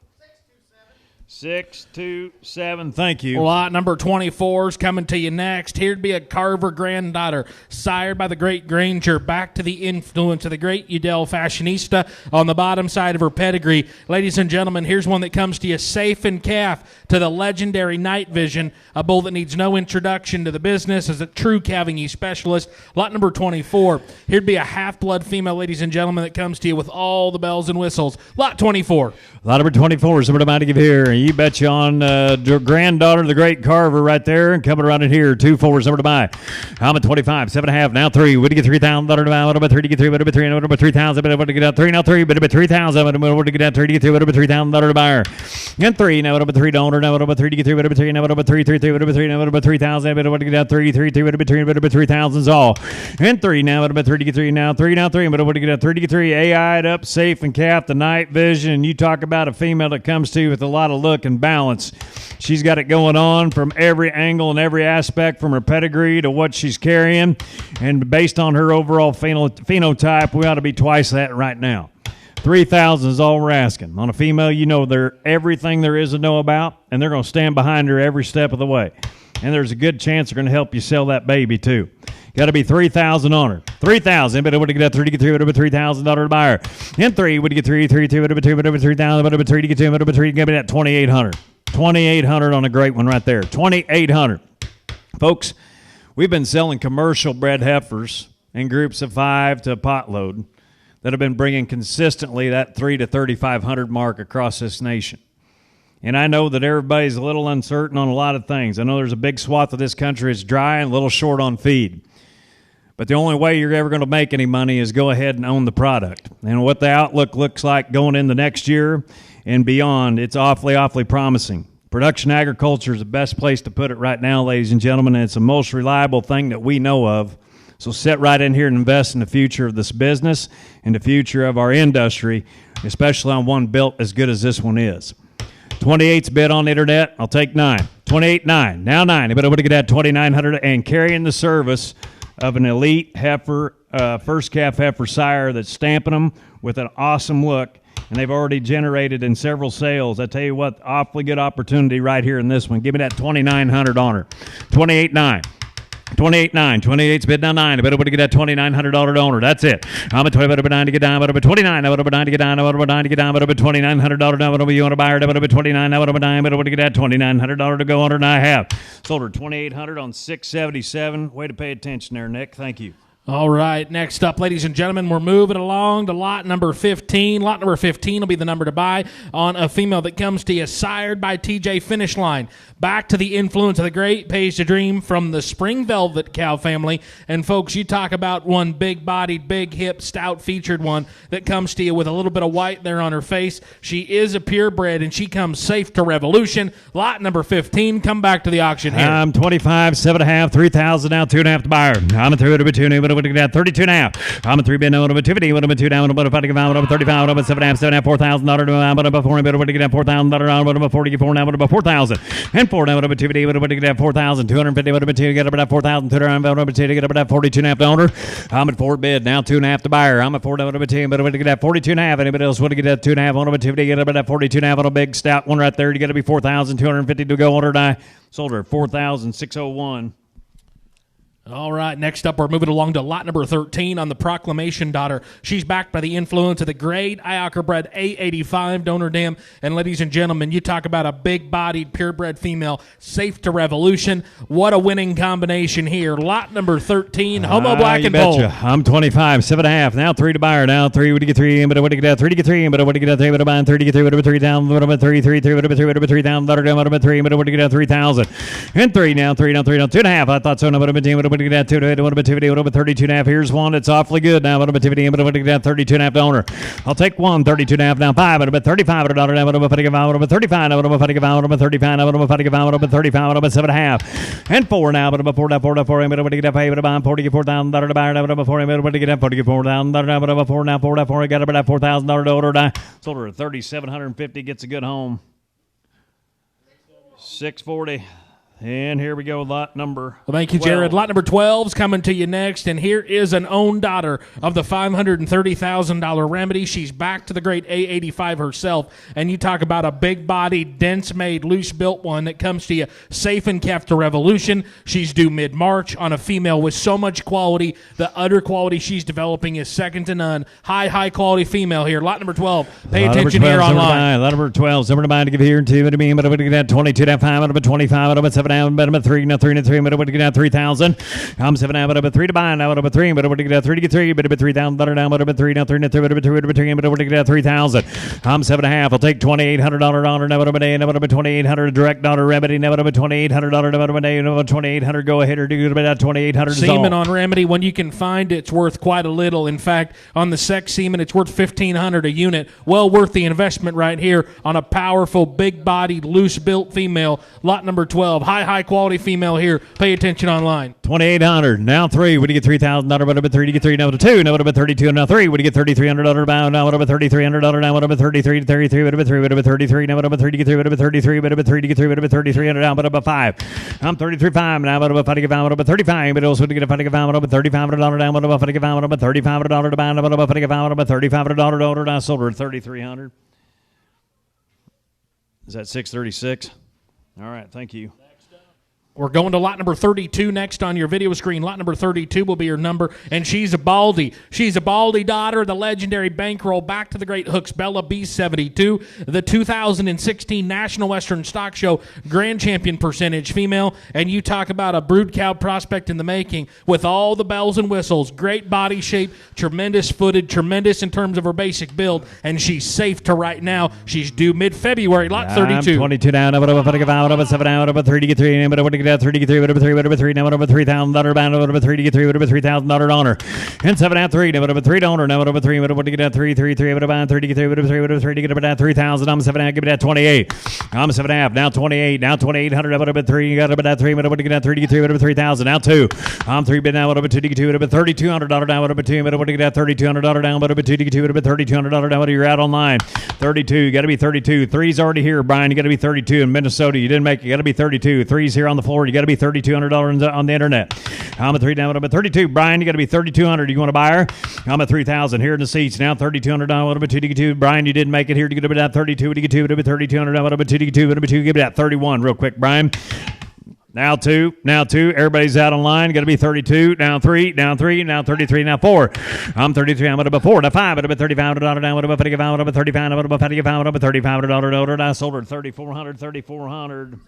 627. Thank you. Lot number 24 is coming to you next. Here'd be a Carver granddaughter, sired by the great Granger, back to the influence of the great Udell fashionista on the bottom side of her pedigree. Ladies and gentlemen, here's one that comes to you safe and calf to the legendary Night Vision, a bull that needs no introduction to the business as a true calving specialist. Lot number 24. Here'd be a half-blood female, ladies and gentlemen, that comes to you with all the bells and whistles. Lot 24. Lot number 24 is what I'm about to give here. You bet you on your granddaughter, the great Carver, right there, and coming around in here. 2-4 is over to buy. I'm at 25, 7.5, now 3. Would you get $3,000 to buy? What about 3 to get 3? What about 3? What about 3,000? But what to get out 3 now 3? But about 3,000. What to get out 3 to get 3? What about $3,000 to buyer? And 3 now. What about 3 to owner? Now what about 3 to get 3? What about 3? Now what about 3? 3 3. What about 3? Now what about 3,000? But what to get out 3 3 3? What about 3? What about 3,000's all? And 3 now. What about 3 to get 3? Now 3 now 3. But what to get out 3 to get 3? AI'd up, safe and calf, the Night Vision. And you talk about a female that comes to you with a lot of look and balance. She's got it going on from every angle and every aspect, from her pedigree to what she's carrying. And based on her overall phenotype, we ought to be twice that right now. 3,000 is all we're asking. On a female, you know they're everything there is to know about, and they're going to stand behind her every step of the way. And there's a good chance they're going to help you sell that baby, too. Got to be 3,000 on her. 3,000. But would you get 3 to get 3? Would have been $3,000 to buyer. And 3. Would you get 3? 3 2. Would have been 2. Would have been 3,000. Would have been 3 to get 2. Would have been 3. Give me that 2,800. 2,800 on a great one right there. 2,800. Folks, we've been selling commercial bred heifers in groups of 5 to a potload that have been bringing consistently that 3 to 3,500 mark across this nation. And I know that everybody's a little uncertain on a lot of things. I know there's a big swath of this country that's dry and a little short on feed. But the only way you're ever going to make any money is go ahead and own the product. And what the outlook looks like going into next year and beyond, it's awfully promising. Production agriculture is the best place to put it right now, ladies and gentlemen, and it's the most reliable thing that we know of. So sit right in here and invest in the future of this business and the future of our industry, especially on one built as good as this one is. 28's bid on the internet. I'll take 9. 28.9. Now 9. But I would have got 2,900 and carrying the service of an elite heifer, first calf heifer sire that's stamping them with an awesome look, and they've already generated in several sales. I tell you what, awfully good opportunity right here in this one. Give me that 2,900 on her. 28.9. 28.9. 28's bid now 9. I bet I would get that $2,900 owner. That's it. I'm at 20. But I 9 to get down. But I 29. I would have 9 to get down. I would have 9 to get down. But I $2,900 down. But you want to buy her? But I 29. I would have 9. But I would get that $2,900 to go on her, and I have sold her 2,800 on 677. Way to pay attention there, Nick. Thank you. All right, next up, ladies and gentlemen, we're moving along to lot number 15. Lot number 15 will be the number to buy on a female that comes to you, sired by TJ Finish Line. Back to the influence of the great Pays to Dream from the Spring Velvet cow family. And, folks, you talk about one big-bodied, big-hip, stout-featured one that comes to you with a little bit of white there on her face. She is a purebred, and she comes safe to Revolution. Lot number 15, come back to the auction here. I'm 25, 7.5, 3,000 now, 2.5 to buyer. I'm a 3 to 2, but I would have got 32.5. I'm a 3 bid, no, would have been 250, would have been 2 down, would have been 35, would have been 7.5, $4,000, would have been 4, but would have got $4,000, would have been 44, now would have been 4,000. And 4 now would have been 250, would have got 4,250, would have been 2 to get up at 4,200, would have been 2 to get up at 42.5 to owner. I'm at 4 bid, now 2.5 to buyer. I'm at 4 would have been 2, but would have got 42.5. Anybody else would have got 2.5, would have been 2 to get up at 42.5 on a big stout one right there. You got to be 4,250 to go on her, and I sold her 4,601. All right, next up, we're moving along to lot number 13 on the Proclamation Daughter. She's backed by the influence of the great Iocca-bred A85 donor dam. And ladies and gentlemen, you talk about a big-bodied, purebred female, safe to revolution. What a winning combination here. Lot number 13, Homo Black and Bold. I'm 25, 7.5. Now 3 to buyer. Now 3. What do you get 3? But what do you get 3 to get 3? But what do you get 3? But about 3 to get 3. What about 3 down? What about 3? 3, 3. What about 3? What about 3 down? What about 3? But what do you get 3,000? And 3 now. 3 now. 3 now. 2.5. I thought so. No, but about 10. What do you get 2? What about 2? What about 32.5? Here's one. It's awfully good now. What about 50? But what do you get 32.5 donor? I'll take one. 32.5 now. 5. What about 35? What about 35? What about 35? What about 35? What about 35? What about 35? What about 35? What about 7.5? And 4 now. What about 4 now? 4 now. 4. What do you get 5? What about 44,000? What about 4? What do you get 44,000? What about 4 now? 4 now. 4. Got about $4,000 order. Sold her at 3,750. Gets a good home. 640. And here we go, lot number 12. Well, thank you, Jared. Lot number 12 is coming to you next, and here is an own daughter of the $530,000 remedy. She's back to the great A85 herself, and you talk about a big-bodied, dense-made, loose-built one that comes to you safe and kept to revolution. She's due mid-March on a female with so much quality. The udder quality she's developing is second to none. High-quality female here. Lot number 12. Pay attention here online. Lot number 12. Somewhere to buy to give here. 2 to me. But what do you get 22.5? What about 25? What about 7? Down, but about 3, now 3 and 3, but what do you get 3,000? I'm 7 now, but about 3 to buy, now, but about 3, but what do you get 3 to get 3, but about 3,000, but down, but about 3, now 3 and 3, but about 3, but about 3, but what do you get 3,000? I'm 7.5. I'll take $2,800 dollar, now, but about $8, now, but about 2,800 direct dollar remedy, now, but about $2,800, now, but about $8, now, about 2,800. Go ahead or do about 2,800. Semen on remedy, when you can find it's worth quite a little. In fact, on the sex semen, it's worth $1,500 a unit. Well worth the investment right here on a powerful, big-bodied, loose-built female. Lot number 12, high quality female here. Pay attention online. 2,800. Now 3. What do you get $3,000? What about 3 to get 3? Now to 2. Now what about 32? Now 3. What do you get $3,300 bound? Now what about $3,300? Now what about 33 to 33? What about 3? What about 33? Now what about 3 to get 3? What about 33? What about 3 to get 3? What about 3,300? Now what about 5? I'm 33.5. Now what about 5 to get 5? What about 35? But also to get a 5 to get 5. What about $3,500? Now what about 5 to get 5? What about $3,500 to bound? What about 5 to get 5? What about $3,500 to order? Now sold her at 3,300. Is that 636? All right. Thank you. We're going to lot number 32 next on your video screen. Lot number 32 will be your number, and she's a Baldy. She's a Baldy daughter of the legendary bankroll back to the great hooks Bella B72, the 2016 National Western Stock Show Grand Champion percentage female, and you talk about a brood cow prospect in the making with all the bells and whistles, great body shape, tremendous footed, tremendous in terms of her basic build, and she's safe to right now. She's due mid-February, lot 32. I'm 22 down, about 7 out, about 3 to get 3, but what do you get 3 to get 3, what about 3, what about 3, now what about $3,000 bound, what about 3 to get 3, what about $3,000 honor, and 7 out 3, now what about 3 to owner, now what about 3, what about to get 3, 3, 3, what about 3 to get 3, what about 3, what about 3 to get about 3,000, I'm 7 out, give it at 28, I'm 7 half, now 28, now 2,800, what about 3, you got about 3, what about to get 3 to get 3, what about 3,000, now 2, I'm 3 bid now, what about 2 to get 2, what about $3,200 down, what about 2, what about to get $3,200 down, what about 2 to get 2, what about $3,200 down, what are you out online, 32, you got to be 32, 3's already here, Brian, you got to be 32 in Minnesota, you didn't make it, you got to be 32, 3's here on the floor, you got to be $3,200 on the internet. I'm a 3 down, I'm a 32. Brian, you got to be 3,200. You want to buy her? I'm a 3,000 here in the seats now. $3,200. What about 2 to get 2? Brian, you didn't make it here to get about 32. To get 2, what about 3,200? What about 2 to get 2? What about 2? Give it at 31 real quick, Brian. Now 2. Everybody's out online. Got to be 32. Now 3. Now 3. Now 33. Now 4. I'm 33. I'm about 4. Now 5. What about $3,500 down? What about 55? What about 35? What about 55? What about $3,500 order? I sold her 3,400. 3,400.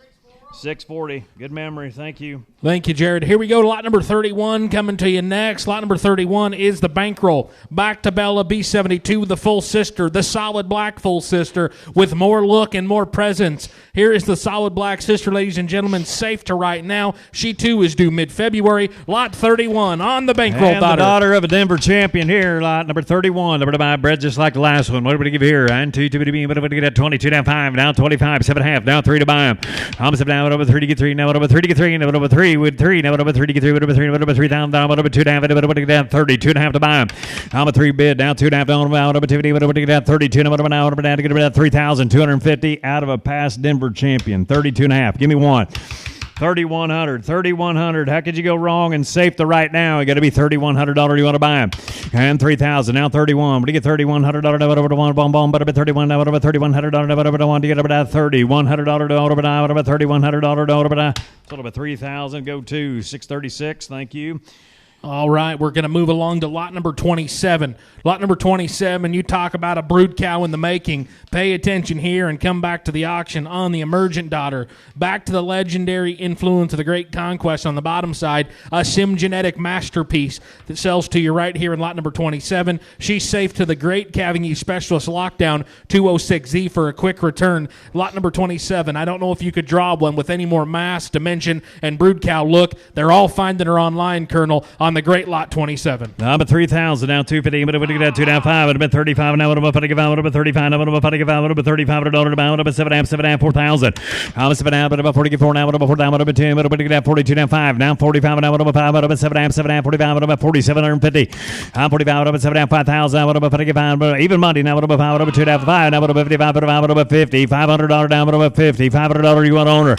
640. Good memory. Thank you. Thank you, Jared. Here we go to lot number 31 coming to you next. Lot number 31 is the bankroll. Back to Bella B72, the full sister, the solid black full sister with more look and more presence. Here is the solid black sister, ladies and gentlemen, safe to right now. She, too, is due mid-February. Lot 31 on the bankroll and daughter. The daughter of a Denver champion here, lot number 31. Number to buy bread just like the last one. What do we give here? And 2 to be, what do we get at 22, down 5, down 25, 7.5, down 3 to buy them. I'm 7 down, what about 3 to get 3, now what about 3 to get 3, now what about 3 with 3, now what about 3 to get 3, what about 3, what about 3,000 down, what about 2 down, what about to get down 30, 2.5 to buy them. I'm a 3 bid, down 2.5 down, what about 50, what about to get down 32, now what about now, what about down to get about 3,250 out of a past Denver champion, 32.5. Give me one. $3,100. How could you go wrong and safe to right now? You got to be $3,100. You want to buy them. And $3,000. Now 31. What do you get? $3,100 over to one bomb bomb, but about 31 over $3,100 over to one to get over that $3,100 over to $3,100 over to sort of a 3,000. Go to 636. Thank you. All right, we're going to move along to lot number 27. Lot number 27, you talk about a brood cow in the making. Pay attention here and come back to the auction on the Emergent Daughter. Back to the legendary influence of the Great Conquest on the bottom side. A sim genetic masterpiece that sells to you right here in lot number 27. She's safe to the Great Calving East Specialist Lockdown 206Z for a quick return. Lot number 27. I don't know if you could draw one with any more mass, dimension, and brood cow look. They're all finding her online, Colonel, on the great lot 27. I'm at 3,000 now, 250. But it would get 2 down 5. Would have been 35 now. Would have been 35. Would have been 35. Would have been 35. Would have been 35 $1 about. Would have been 7.5, 4,000. I'm 7 now. But about 44 now. Would have been 4 down. Would have been 10. Would have been 42 down 5. Now 45 now. Would have been 5. Would have been 7.5, 45. Would have been 4,750. I'm 45. Would have been 7 down 5,000. Would have been 55. Even Monday now. Would have been 5. Would have been 2 down 5. Now would have been 55. Would have been 50. $500 down. Would have been 50. $500 you want owner.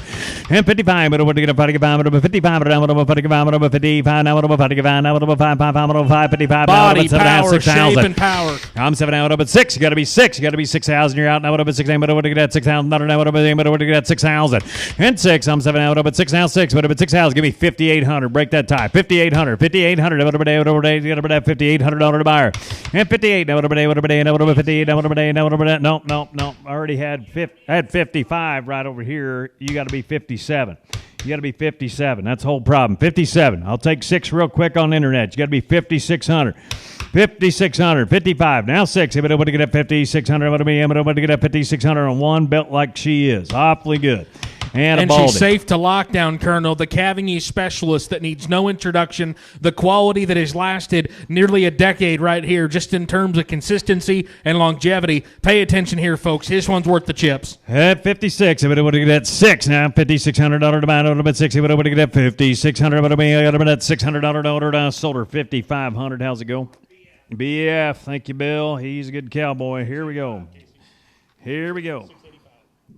And 55. Would have been 55. Would have been 55 down. Would have been 55. Would have been 55. Now would have been 55. Now would have been 555. Body, power, shape, and power. I'm 7 now, but 6. You got to be 6. You got to be 6,000. You're out now. Would have been 6. But would have got 6,000. Now would have been 6,000. And 6. I'm 7 now, but 6 now. 6. Would have been 6,000. Give me 5,800. Break that tie. 5,800. 5,800. Would have been $5,800 to buyer. And 58. Now would have been 58. Now would have been 58. Now would have been. Now would have been. No. I already had 55 right over here. You got to be 57. You got to be 57. That's the whole problem. 57. I'll take 6 real quick on the internet. You got to be 5,600. 5,600. 55. Now 6. If it would get up 5,600, it would get up 5,600 on one, built like she is. Awfully good. And she's safe to lockdown, Colonel. The calving east specialist that needs no introduction. The quality that has lasted nearly a decade right here, just in terms of consistency and longevity. Pay attention here, folks. This one's worth the chips. At 56, if it would get at 6 now, $5,600 to buy. It would have been 60. It would have get 5,600. Would have been at $600 order. Sold her 5,500. How's it go? BF. Thank you, Bill. He's a good cowboy. Here we go.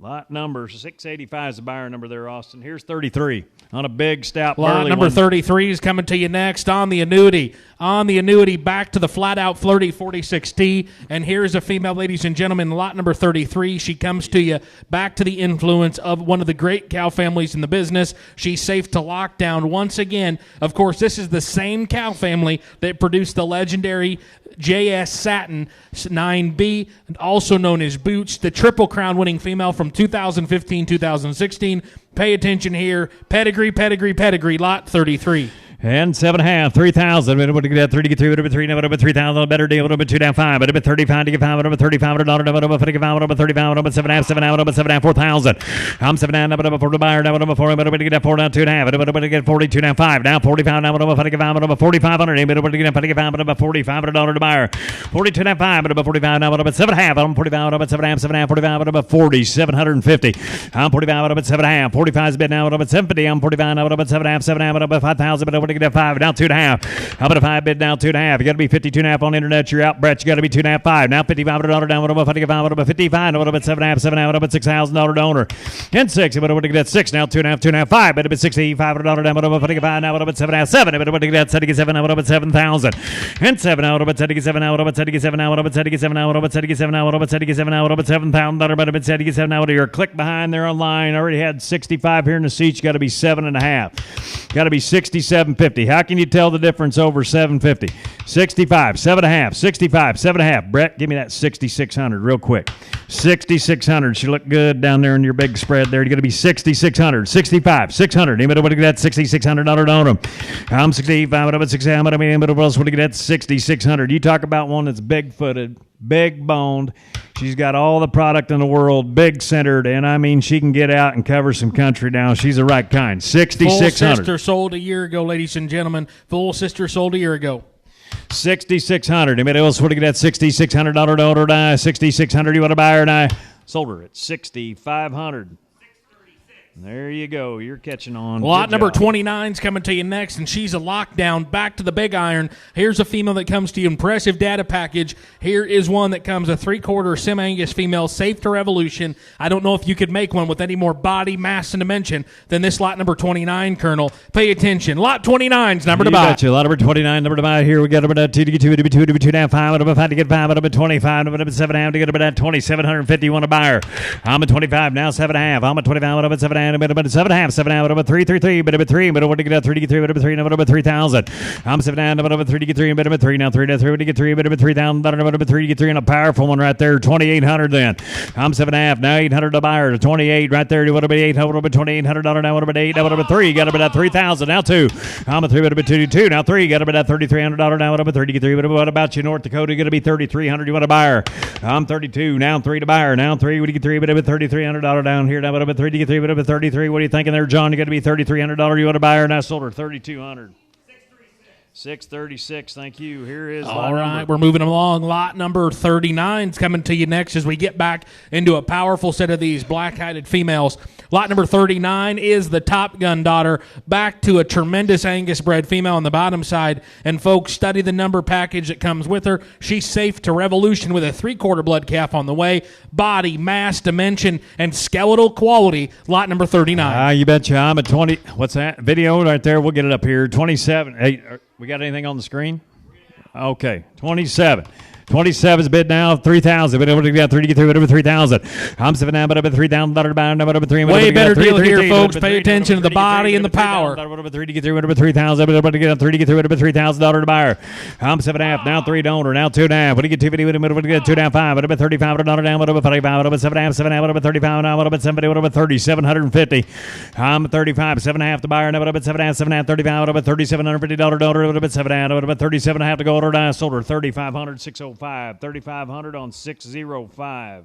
Lot number 685 is the buyer number there, Austin. Here's 33 on a big stout burly Lot number 33 is coming to you next on the annuity. On the annuity, back to the flat-out flirty 46T. And here's a female, ladies and gentlemen, lot number 33. She comes to you back to the influence of one of the great cow families in the business. She's safe to lock down once again. Of course, this is the same cow family that produced the legendary JS Satin 9B, also known as Boots, the Triple Crown winning female from 2015-2016. Pay attention here. Pedigree, lot 33. And 7.5, 3,000. It would have been 3 to get 3. Would have been 3. Now would have been 3,000. Better deal. Would have been 2 down 5. Would have been 35 to get 5. Would have been $3,500. Would have been 35. Would have been 35. Would have been 7.5. 7 now. Would have been 7.5. 4,000. I'm 7 down. Now would have been 4 to buyer. Now would have been 4. Would have been to get 4 down 2.5. Would have been to get 42 down 5. Now 45. Now would have been 45. Would have been 4,500. Would have been to get 45. Would have been $4,500 to buyer. 42 down 5. Would have been 45. Now would have been 7.5. I'm 45. Would have been 7.5. 7.5. 45. Would have been 4,750. I'm 45. Would have been 7.5. 45 is bid now. Would have been 750. I'm 45. Now would have been 7.5. 7.5. Would have been 5,000. But I would have get 5. Now 2.5. How about a 5 bid down 2.5? You got to be 52.5 on the internet. You're out, Brett. You got to be 2.5. 5. Now $5,500 down. Would have been 55. Would have been 55. Would have been 7.5. 7.5. Would have been $6,000 donor. And 6. It would have get 6. Now 2.5. 5. Would have been $6,500 down. Would have been 55. Now would have been 7.5. 7. It would have get 77. Would have been 7,000. And 7. Now would have been 77. Now would have been 77. Now would have been 77. Now would have been 77. Now would have been 77. Now would have been $7,000. Would have been 77. Now would have your click behind there online. Already had 65 here in the seats. You got to be 7.5. Got to be 67.50. How can you tell the difference over 750? 65, 7.5, 65, 7.5. Brett, give me that 6,600 real quick. 6,600. She looked good down there in your big spread there. You're going to be 6,600, 65, 600. Anybody want to get that $6,600 on them? I'm 65. What about 65? I mean, anybody else want to get that 6,600? You talk about one that's big-footed, big-boned. She's got all the product in the world, big-centered, and I mean, she can get out and cover some country now. She's the right kind. 6,600. Full sister sold a year ago, ladies and gentlemen. Full sister sold a year ago. 6,600. Anybody else want to get that $6,600 to order? 6,600. You want to buy her? And I sold her at 6,500. There you go. You're catching on. Lot Good number job. 29 is coming to you next, and she's a lockdown. Back to the big iron. Here's a female that comes to you. Impressive data package. Here is one that comes a 3/4 Sim-Angus female, safe to revolution. I don't know if you could make one with any more body, mass, and dimension than this lot number 29, Colonel. Pay attention. Lot 29's number to You buy. betcha. Lot number 29, number to buy here. We got number 2 to get 2 to be 2 to be 2 down 5, number 5 to get 5, number 25, number 7 half to get about 2,750. You want a buyer? I'm a 25 now, 7 half. I'm a 25, number 7 half, number 7 half, 7 half, number 3, 3, 3, but number 3, but what to get 3 to get 3, number 3, number 3,000. I'm 7 half, number 3 to get 3, but number 3 now 3 to 3 to get 3, but number 3,000, number 3 to get 3, and a powerful one right there, 2,800 then. I'm 7 half now, 800 a buyer, 28 right there. What about 800? What about $2,800 now? What about 8? Now what about 3? Got about 3,000 now 2. I'm a 3, but about 2 2 now 3. Got about $3,300 now. What about 30 to get 3? But what about you, North Dakota? Going to be 3,300. You want a buyer? I'm 32 now 3 to buyer now 3. What do you get 3? But about $3,300 down here. Now what about 3 to get 3? But about 33. What are you thinking there, John? You got to be $3,300. You want a buyer? Now sold her 3,200. 636. Thank you. Here is All right, we're moving along. Lot number 39 is coming to you next as we get back into a powerful set of these black-hided females. Lot number 39 is the Top Gun daughter, back to a tremendous Angus bred female on the bottom side. And folks, study the number package that comes with her. She's safe to revolution with a 3/4 blood calf on the way. Body, mass, dimension, and skeletal quality. Lot number 39. You betcha. I'm a 20. What's that? Video right there. We'll get it up here. 27. Hey, we got anything on the screen? Okay, 27. 27's bid now, 3,000. But over to get 3 to get 3, over 3,000. I'm 7 now, but over 3,000. Number 3. Way better deal here, folks. Pay attention to the body and the power. Over 3 to get 3, over 3,000. But over to get 3 to get 3, over $3,000 to buyer. I'm 7.5 now, 3 donor now 2.5. What do you get 2 video? What do you get 2 down 5? What about $3,500 down? What about 55? What about 7.5? 7.5. What about 35 now? What about 70? What about 3,750? I'm 35, 7.5 to buyer. Now what about 7.5? 7.5, 35. What about $3,750 donor? What about 7.5? What about 37.5 to go order? I sold her 3,500, 605. 3,500 on 605.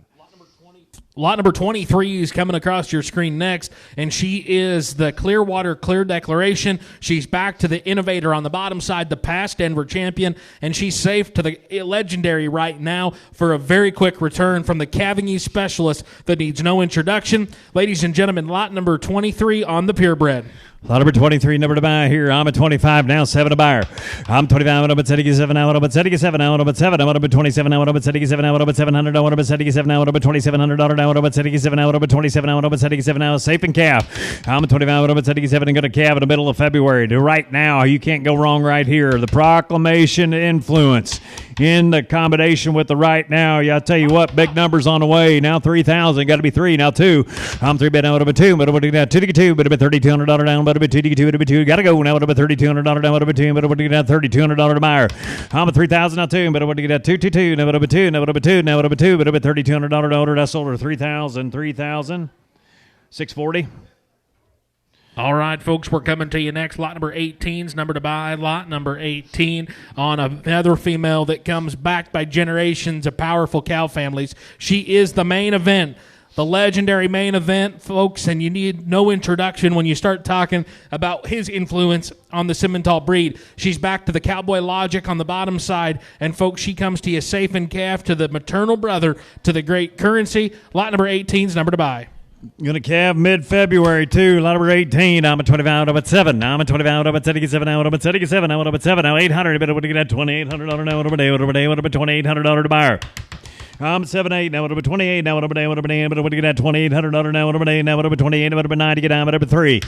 Lot number 23 is coming across your screen next, and she is the Clearwater Clear Declaration. She's back to the innovator on the bottom side, the past Denver champion, and she's safe to the legendary right now for a very quick return from the Cavigny specialist that needs no introduction. Ladies and gentlemen, lot number 23 on the purebred. Lot number 23, number to buy here. I'm at 25 now, 7 to buyer. I'm 25, I'm at 77 now, I'm at 77 now, I'm at 7, I'm at 27 now, I'm at 77 now, I'm at 700 now, I'm at 77 now, I'm at $2,700 now, I'm at 77 now, I'm at 27 now, I'm at 77 now, safe and calf. I'm at 25, I'm at 77 and got a calf in the middle of February. To right now, you can't go wrong right here. The proclamation influence in the combination with the right now. Yeah, I tell you what, big numbers on the way. Now 3,000, got to be 3, now 2. I'm 3 bid now, what about 2, but what do you got? 2 to get 2, but about $3,200 down, but about 2 to get 2, but about 2. Got to go now, what about $3,200 down, what about 2, but what do you got? $3,200 to buyer. I'm at 3,000 now 2, but what do you got? 2, 2, 2, now what about 2, now what about 2, now what about 2, but about $3,200 to order. I sold her 3,000, 640. All right, folks, we're coming to you next. Lot number 18's number to buy. Lot number 18 on another female that comes backed by generations of powerful cow families. She is the main event, the legendary main event, folks, and you need no introduction when you start talking about his influence on the Simmental breed. She's back to the cowboy logic on the bottom side, and, folks, she comes to you safe and calf to the maternal brother to the great currency. Lot number 18's number to buy. Going to calve mid-February, too. Lot number 18. I'm at 25. I'm at 7. Now I'm at 25. I'm at 77. Now I'm at 77. Now I'm at 7. Now 800. But what do you get? $2,800 now. What about $2,800 to buyer? I'm 7-8 now. What about 28 now? What about but what do you get? $2,800 now. What about 8 now? What about 28? What about 9 to get down? What about 3?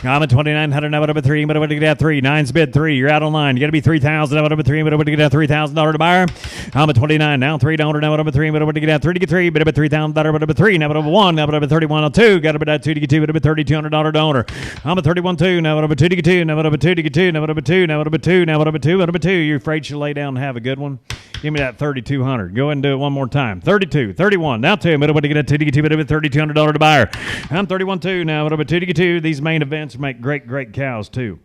I'm at 2,900 now. What about 3? But what do you get? 3. 9's bid 3. You're out online. You got to be 3,000 now. What about 3? But what do you get? $3,000 to buyer. I'm at 29 now. 3 donor now. What about 3? But what do you get? 3 to get 3. But about $3,000. What about 3? Now what about 1? Now what about 31 on 2? Got about 2 to get 2. But about $3,200 donor. I'm at 31.2 now. What about 2 to get 2? Now what about 2 to get 2? Now what about 2? Now what about 2? Now what about 2? What about 2? You're afraid you'll lay down and have a good one? Give me that 3,200. Go ahead and do it one more time. 32. 31. Now 2. But what do you get? 2 to get 2. But about $3,200 to buyer. I'm 31.2 now. What about 2 to get 2? These main events make great cows too.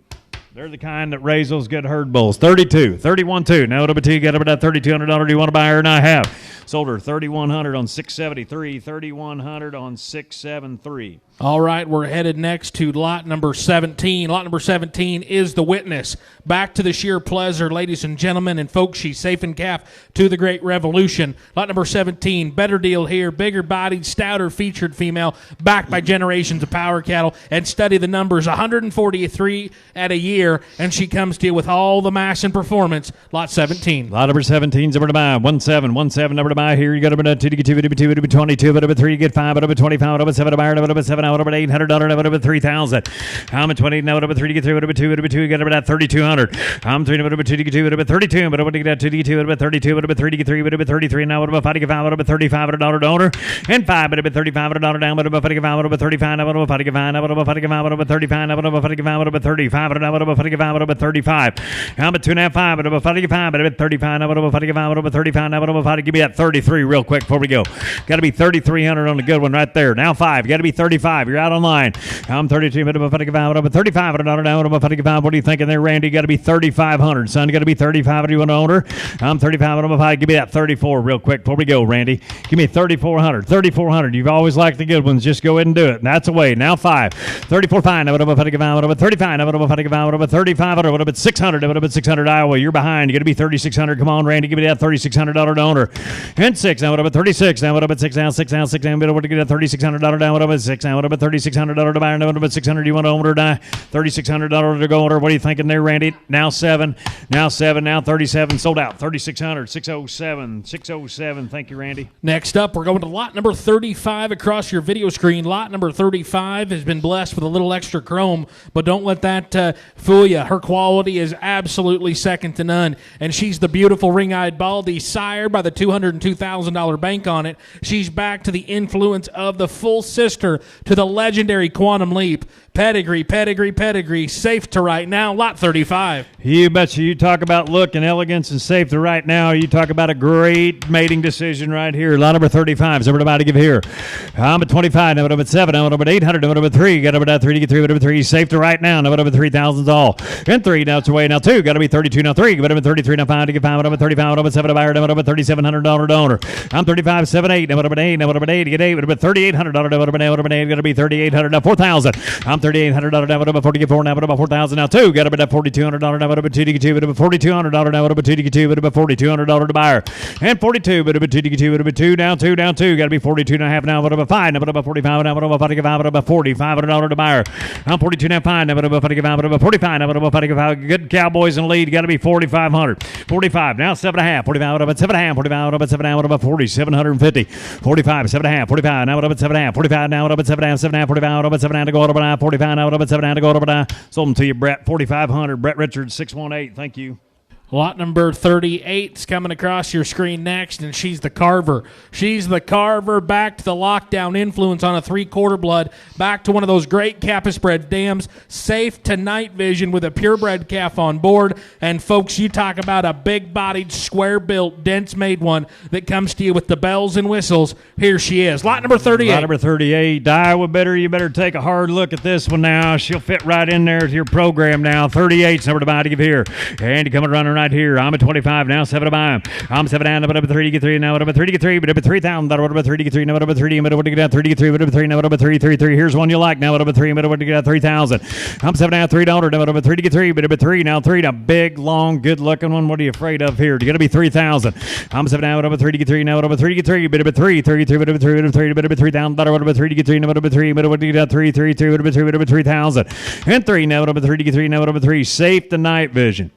They're the kind that raise those good herd bulls. 32, 31-2. Now number 2, got up at that $3,200. Do you want to buy her? And I have. Sold her 3,100 on 673. 3,100 on 673. All right, we're headed next to lot number 17. Lot number 17 is the Witness. Back to the sheer pleasure, ladies and gentlemen, and folks, she's safe and calf to the great revolution. Lot number 17, better deal here, bigger bodied, stouter featured female, backed by generations of power cattle, and study the numbers, 143 at a year, and she comes to you with all the mass and performance. Lot 17. Lot number 17 is number to buy. 17 number to buy here. You got number 2 to get 2, number 2 to be 22, number 3 to get 5, number 25, number 7 to buy, number 7 out, number $800, number 3,000. I'm at 20, number 3 to get 3, number 2, you got number 3,200. I'm 3, number 2 to get 2, number 32, number 1 to get 2 to get 2, number 32, number 3 to get 3, number 33, now number 5 to get 5, number $3,500 donor, and 5, number $3,500 down, number 5 to get 5, number 35, number 5 to get 5, number 5 to get 5, number 35, number 5 to get 5, number 35, number 5 to get 5, number 35. I'm at 2.5, 5, number 5 to get 5, number 35, number 5 to get 5, number 35, number 5 to give me that 33 real quick before we go. Got to be 3,300 on the good one right there. Now 5, got to be 35. You're out online. I'm 32, but I'm 35 down. What are you thinking there, Randy? Got to be 3,500. Son, got to be 35. Do you want to own her? I'm 35. I'm 5. Give me that 34 real quick before we go, Randy. Give me 3,400. 3,400. You've always liked the good ones. Just go ahead and do it. And that's away. Now 5. 34 fine. I'm 35. I'm 35. I'm 600. I'm 600 Iowa. You're behind. You got to be 3,600. Come on, Randy. Give me that $3,600 donor. And 6. Now I'm 36. Now I'm 6. Now 6. Now 6. I'm going to get that $3,600 down. I'm 6. Now I'm $3,600 to buy. Now I'm 600. You want to own her or die? $3,600 to go on her. What are you thinking there, Randy? Now 7. Now 7. Now 37. Sold out. 3,600. 607. 607. Thank you, Randy. Next up, we're going to lot number 35 across your video screen. Lot number 35 has been blessed with a little extra chrome, but don't let that fool you. Her quality is absolutely second to none, and she's the beautiful ring-eyed baldy, sired by the $202,000 bank on it. She's back to the influence of the full sister to the legendary Quantum Leap. Pedigree, safe to right now, lot 35. You betcha. You talk about look and elegance and safe to right now. You talk about a great mating decision right here. Lot number 35 is about to give here. I'm at 25, number 7, number 800, number 3. Got number 3 to get 3, number 3. Safe to right now, number 3,000's all. And 3, now it's away. Now 2, got to be 32, now 3. Number 33, now 5 to get 5, number 35, number 7 to buyer, number $3,700 donor. I'm 35, 7, 8, number 8, number 8 to get 8, number $3,800, number 8, got to be 3,800, now 4,000. I'm $3,800, number 40 get 4, now number 4,000, now 2, got to be that $4,200, number 2 to get 2, number $4,200, now number 2 to get 2, number $4,200 to buyer. And 42, number 2 to get 2, number 2, down 2, got to be 42 and a half, now number 5, number 45, now number 5 to get 5, number $4,500 to buyer. I'm 42 and a half, 5, number 5 to get 5, number 45, number 5 to get 5, good Cowboys in the lead, got to be 4,500. 45, now 7 and a half, 45, number 7 and a half, 45, number 7 and a half, number 4,750. 45, 7 and a half, 45, now number 7 and a half, 45, now number 7 and a half, 7 and a half, 45, number 7 and a half to go over now, 45, now number 7 and a half to go over now. Sold them to you, Brett, 4,500. Brett Richards, 618. Thank you. Lot number 38 is coming across your screen next, and she's the Carver. She's the Carver, back to the lockdown influence on a 3/4 blood, back to one of those great Capus bred dams, safe to night vision with a purebred calf on board. And folks, you talk about a big-bodied, square-built, dense-made one that comes to you with the bells and whistles. Here she is. Lot number 38. Lot number 38. Iowa better, you better take a hard look at this one now. She'll fit right in there to your program now. 38's number to buy to give here. And coming running right here. I'm at 25 now, 7 to buy him. I'm 7 down, number 3 to get 3 now, number 3 to get 3, but number 3,000, number 3 to get 3, number 3, number 1 to get out, 3 to get 3, number 3, number 3, 3, 3. Here's one you like now, number 3, number 1 to get out, 3,000. I'm 7 down, $3, number 3 to get 3, but number 3, now 3, a big, long, good looking one. What are you afraid of here? You got to be 3,000. I'm 7 down, number 3 to get 3, now number 3 to get 3, but number 3, 33, but number 3, number 3, but number 3,000, number 3 to get 3, number 3, number 1 to get out, 3, 3, 3, number 3, number 3,000. And 3, now number 3 to get 3, now number 3, safe to night vision.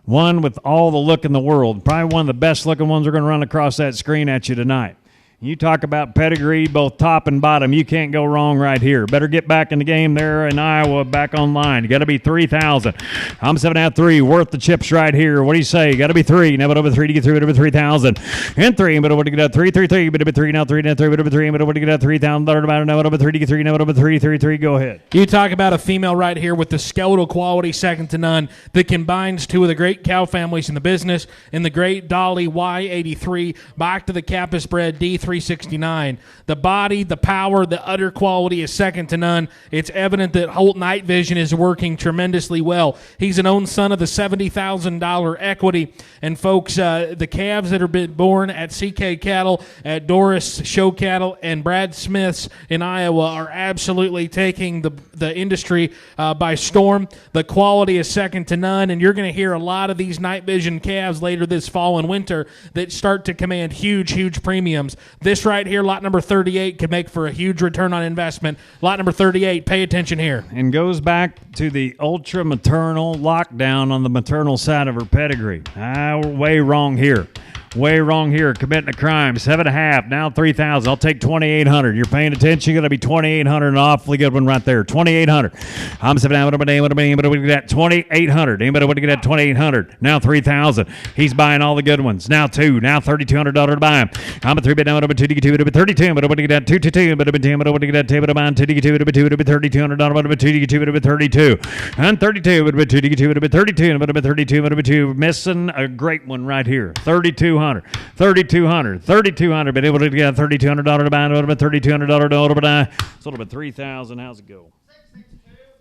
One with all the look in the world. Probably one of the best looking ones we're going to run across that screen at you tonight. You talk about pedigree, both top and bottom. You can't go wrong right here. Better get back in the game there in Iowa, back online. You got to be 3,000. I'm 7.5, 3. Worth the chips right here. What do you say? Got to be 3. Now, but over 3 to get 3, but over 3,000. And 3, but over to get out 3, 3, 3. But over 3, now 3, now 3, but over 3, but over to get out 3,000. Now, over 3 to get 3, now, over 3, 3, 3. Go ahead. You talk about a female right here with the skeletal quality second to none that combines two of the great cow families in the business, in the great Dolly Y83, back to the Capus bred D3 $369. The body, the power, the utter quality is second to none. It's evident that Holt Night Vision is working tremendously well. He's an own son of the $70,000 equity. And folks, the calves that are been born at CK Cattle, at Doris Show Cattle, and Brad Smith's in Iowa are absolutely taking the industry by storm. The quality is second to none, and you're going to hear a lot of these night vision calves later this fall and winter that start to command huge premiums. This right here, lot number 38, could make for a huge return on investment. Lot number 38, pay attention here. And goes back to the ultra maternal lockdown on the maternal side of her pedigree. We're way wrong here. Way wrong here. Committing a crime. 7.5. Now 3,000. I'll take 2,800. You're paying attention. Going to be 2,800. An awfully good one right there. 2,800. I'm 7. Anybody want to get that 2,800? Anybody want to get that 2,800? Now 3,000. He's buying all the good ones. Now 2. Now $3,200 to buy him. I'm a 3 bid. Now 2 to get 2. But 32. But I want to get that 222. But I want to get that 2. But I'm on 2 to get 2. But 2 to be $3,200. But 2 to get 2. But 32. And 32. But 2 to get 2. But 32. But 32. But 2. Missing a great one right here. 3,200. $3,200, but able to get $3,200 to buy, a little bit $3,200 to buy. It's a little bit 3,000. How's it go?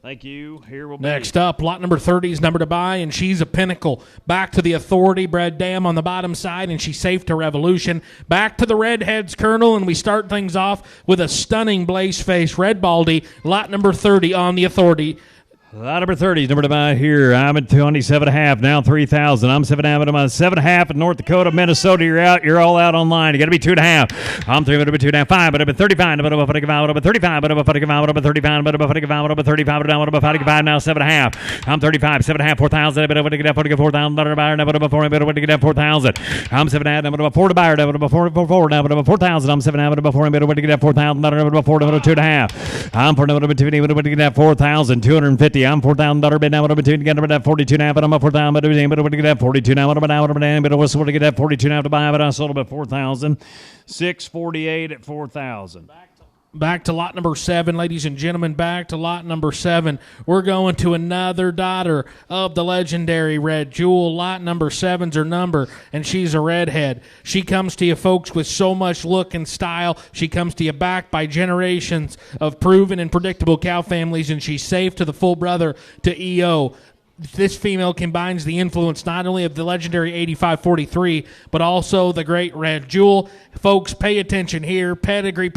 Thank you. Here we'll be. Next up, lot number 30 is number to buy, and she's a pinnacle. Back to the Authority, Brad Dam on the bottom side, and she's safe to Revolution. Back to the Redheads, Colonel, and we start things off with a stunning blaze face Red Baldy. Lot number 30 on the Authority. Lot number 30 is number to buy here. I'm at 27.5. Now 3,000. I'm 7.5. I'm on 7.5 in North Dakota, Minnesota. You're out. You're all out online. You got to be 2.5. I'm 3. But 2.5. 5. But 35. But 35. But 35. But 35. But 35. But 35. But 35. But 45. Now 7.5. I'm 35. 7.5. 4,000. But I want to get that $4,000 buyer. Now but 4. But I want to get that 4,000. I'm 7.5. Now but 4 to buyer. Now but 4. Now but 4,000. I'm 7.5. But 4. But I want to get that 4,000. But 4. But 2.5. I'm 4. But 2. But I want to get that 4,250. I'm $4,000 bid now. What to get about 42 now? But I'm a 4,000. But what to get at 42 now? What about now? But I was what to get at 42 now to buy. But I sold about 4,000. 648 at 4,000. Back to lot number 7, ladies and gentlemen. Back to lot number 7. We're going to another daughter of the legendary Red Jewel. Lot number 7's her number, and she's a redhead. She comes to you, folks, with so much look and style. She comes to you backed by generations of proven and predictable cow families, and she's safe to the full brother to EO. This female combines the influence not only of the legendary 8543, but also the great Red Jewel. Folks, pay attention here. Pedigree,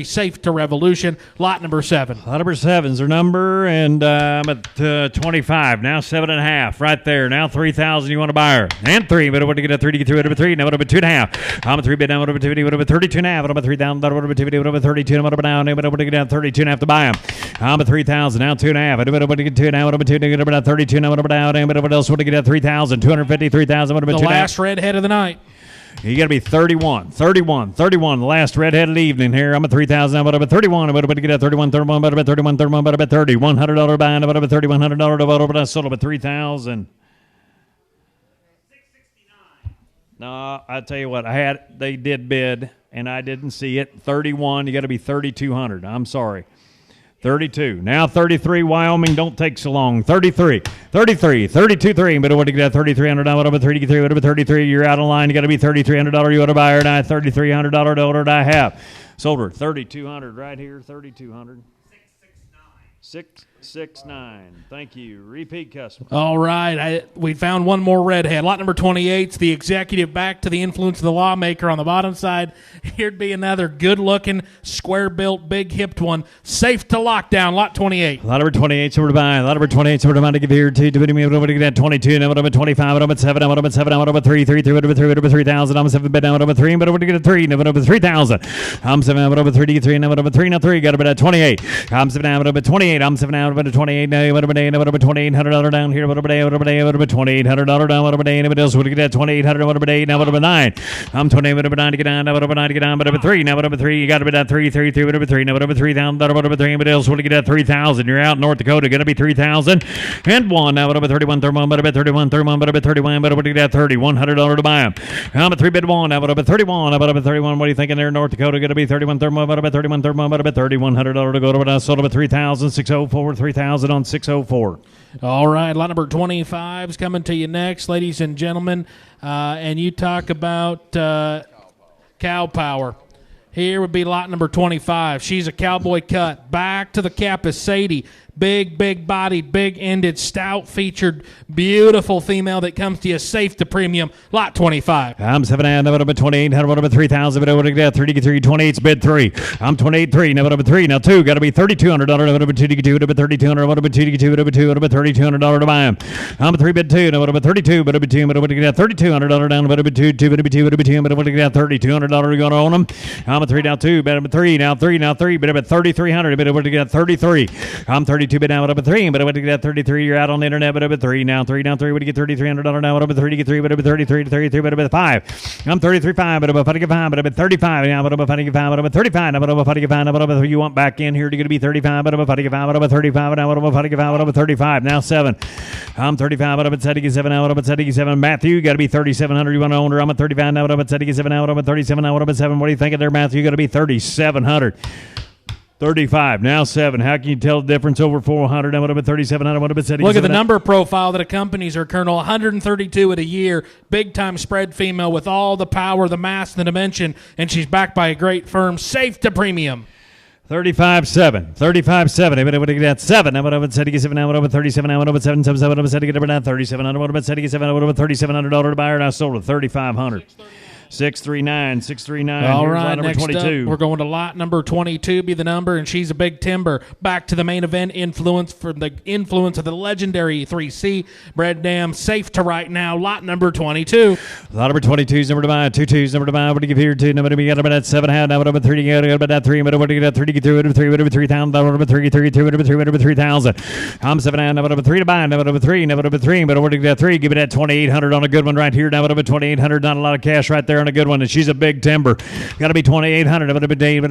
safe to Revolution. Lot number 7. Lot number 7's her number, and I'm at 25. Now 7.5. Right there. Now 3,000. You want to buy her. And 3. But I want to get a 3 to get 3. What about 3? Now what about 2.5? I'm a 3 bid now. What about 2? What about 32 now? What about 3,000? What about 2? What about 32? What about now? What about to get down 32 and have to buy them? I'm a 3,000. Now 2.5. What about to get 2 now? What about 2? What about 32 now? What about now? What else would I get at 3,000? 250, 3,000. What about 2 The last redhead of the night. You got to be 31. The last redheaded evening here. I'm at 3,000. I'm about 31. I'm about to get at 31. But about 31. But about $3,100 buying. About $3,100. But I sold about 3,000. No, I tell you what. They did bid, and I didn't see it. 31. You got to be 3,200. I'm sorry. 32. Now 33. Wyoming, don't take so long. 33. 32, 3. But what do you get at $3,300? What about 33? What about 33? You're out of line. You got to be $3,300. You want to buy her, and I $3,300 to order. I have sold her 3,200 right here. 3,200. 669. Thank you. Repeat customer. All right. We found one more redhead. Lot number 28's the executive back to the influence of the lawmaker on the bottom side. Here'd be another good-looking, square-built, big-hipped one. Safe to lockdown. Lot 28. Lot number 28, so we're to buy. Lot number 28, so we're to buy to give here to me. What about that 22? Now what about 25? What about 7? What about 7? What about 3? 3. What about 3? What about 3,000? I'm 7 bid now. What about 3? But what do you get at 3? Now what about 3,000? I'm 7. What about 3? 3. Now what about 3? Now 3. Got about 28. I'm 7. What about 28? I'm 7. What about 28? Now what about $2,800 down here? What about $2,800 down? What about anybody else? What do you get at 2,800? What about 8? Now what about 9? I'm 28. What about 9 to get down? Now what about 9 to get down? What about 3? Now what about 3? You got to be at 3. What about 3? Now what about 3,000? What about 3? Anybody else? What do you get at 3,000? You're out in North Dakota. Going to be 3,000 and 1. Now what about 31? What about 31? What about 31? What do you get at $3,100 to buy them? I'm a 3 bid 1. Now what about 31? What about 31? What are you thinking there in North Dakota? Going to be 31. What about 31? What about $3,100 to go to? What I sold about 3,000. 604. 3,000 on 604. All right, lot number 25 is coming to you next, ladies and gentlemen. And you talk about Cow Power. Here would be lot number 25. She's a cowboy cut. Back to the cap is Sadie. Big bodied, big-ended, stout-featured, beautiful female that comes to you safe to premium. Lot 25. I'm 7 number 28, number 3,000, but over to get 33, 28's bid 3. I'm 28, 3, number 3. Now 2, got to be $3,200, number 2 to get 2, number 3,200, number 2 to get 2, number 2, number $3,200 to buy him. I'm 3 bid 2, number 32, but over 2, but over to get $3,200 down, but over 2, 2, but over 2, but over 2, but over to get $3,200 going to own him. I'm a 3 now 2, but over 3, now 3, now 3, but over 3,300, but over to get 33. I'm 32, but now over 3, but over to get 33, you're out on the internet, but over 3, now 3, now 3, would you get $3,300 now, over 3 to get 3, but over 33 to 33, but over 5. I'm 33, 5, but over 5 to get 5, but over 35, now, but over 5 to get 5, but over 35, now, but over 5 to get 5, now, but over you want back in here to get to be 35, but over 5 to get 5, but over 35, now, but over 5 to get 5, but over 35, now 7. I'm 35, but over 7 to get 7, now, but over 7 to get 7. Matthew, you got to be 3,700, you want to own her. I'm at 35, now, but over 7 to get 7, now, but over 37, now, but over 7. What are you thinking there, Matthew? You got to be 3,700. 35, now 7. How can you tell the difference over 400? Now, what about 3,700? What about 77? Look at the number profile that accompanies her, Colonel. 132 at a year. Big-time spread female with all the power, the mass, the dimension, and she's backed by a great firm, safe to premium. 35-7. 35-7. What about that 7? Now, what about 77? Now, what about 37? Now, what about 777? What about 7 to get about 3,700? What about 77? What about $3,700 to buy her? Now sold at 3,500. 639. All Here's right, lot number next 22. up, we're going to lot number 22, be the number, and she's a big timber. Back to the main event influence from the influence of the legendary 3C. Bread Dam, safe to right now, lot number 22. Lot number 22 is number to buy. 22 is number to buy. What do you give here? 2. Number to be got about that 7. Now, number 3. You got about that 3. What do you get? 3 to get 3. Number 3. Number 3,000. Number 3. 3. Number 3. Number 3,000. I'm 7. Number 3 to buy. Number 3. Number 3. But what do you get? 3. Give it that 2,800 on a good one right here. Now, number 2,800. Not a lot of cash right there on a good one. And she's a big timber. Got to be 2,800. Number 9 to get down.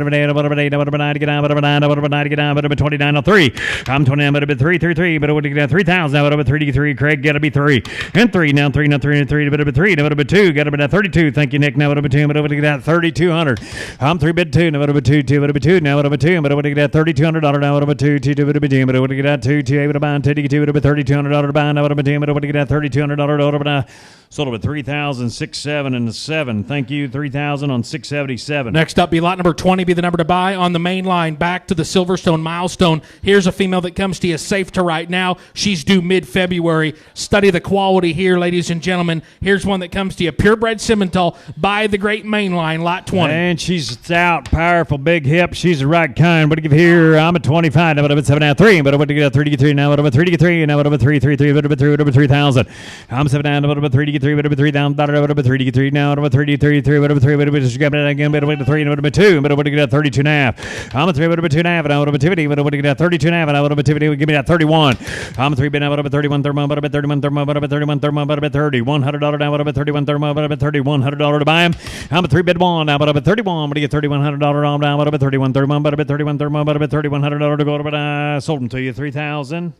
Number 9 to get down. Number 29 on 3. I'm 29. Number 3. But what do you get? 3,000. Now, number 3 to get 3. Craig, got to be 3. And 3. Now 3. Now 3. And 3. Number 3. Number 2. Got to be 32. Thank you, Nick. Now, number 2. But what do you get? 3,200. I'm 3 bid 2. Number 2. 2. Number 2. Now, number 2. But what do you get? $3,200. Now, number 2. 2. But what do you get? 2. 2. Able to buy. 2 to get 2. Number $3,200 to buy. Now, number 2. But what do you get? $3,200 sold over 3,000, 6, 7, and 7. Thank you, 3,000 on 677. Next up, be lot number 20, be the number to buy on the main line. Back to the Silverstone milestone. Here's a female that comes to you safe to right now. She's due mid-February. Study the quality here, ladies and gentlemen. Here's one that comes to you, purebred Simmental by the great main line, lot 20. And she's stout, powerful, big hip. She's the right kind. What do you give here? I'm at 25. Now, but 7 now 3. But what do you get? 3 to get 3. Now, but 3 to get 3. Now, but 3. But 3,000. I'm 7 now. But 3 to get 3. But 3,000. But 3 to get 3. Now, but 3 to get 3. But 3. But just got it again. But 3. But 2. But what do you get? 32 and a half. I'm a 3. But 2 and a half. Now, but 50. But what do you get? 32 and a half. Now, but 50. Give me that 31. I'm a 3. But now, but 31 thermo. But 31 thermo. But 31 thermo. But 30. $100 now. But 31 thermo. But $3,100 to buy him. I'm a 3 bid 1 now. But 31. But you get $3,100 on now. But 31 thermo. But 31 thermo. But $3,100 to go. But I sold them to you. 3,000.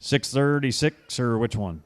636 or which one?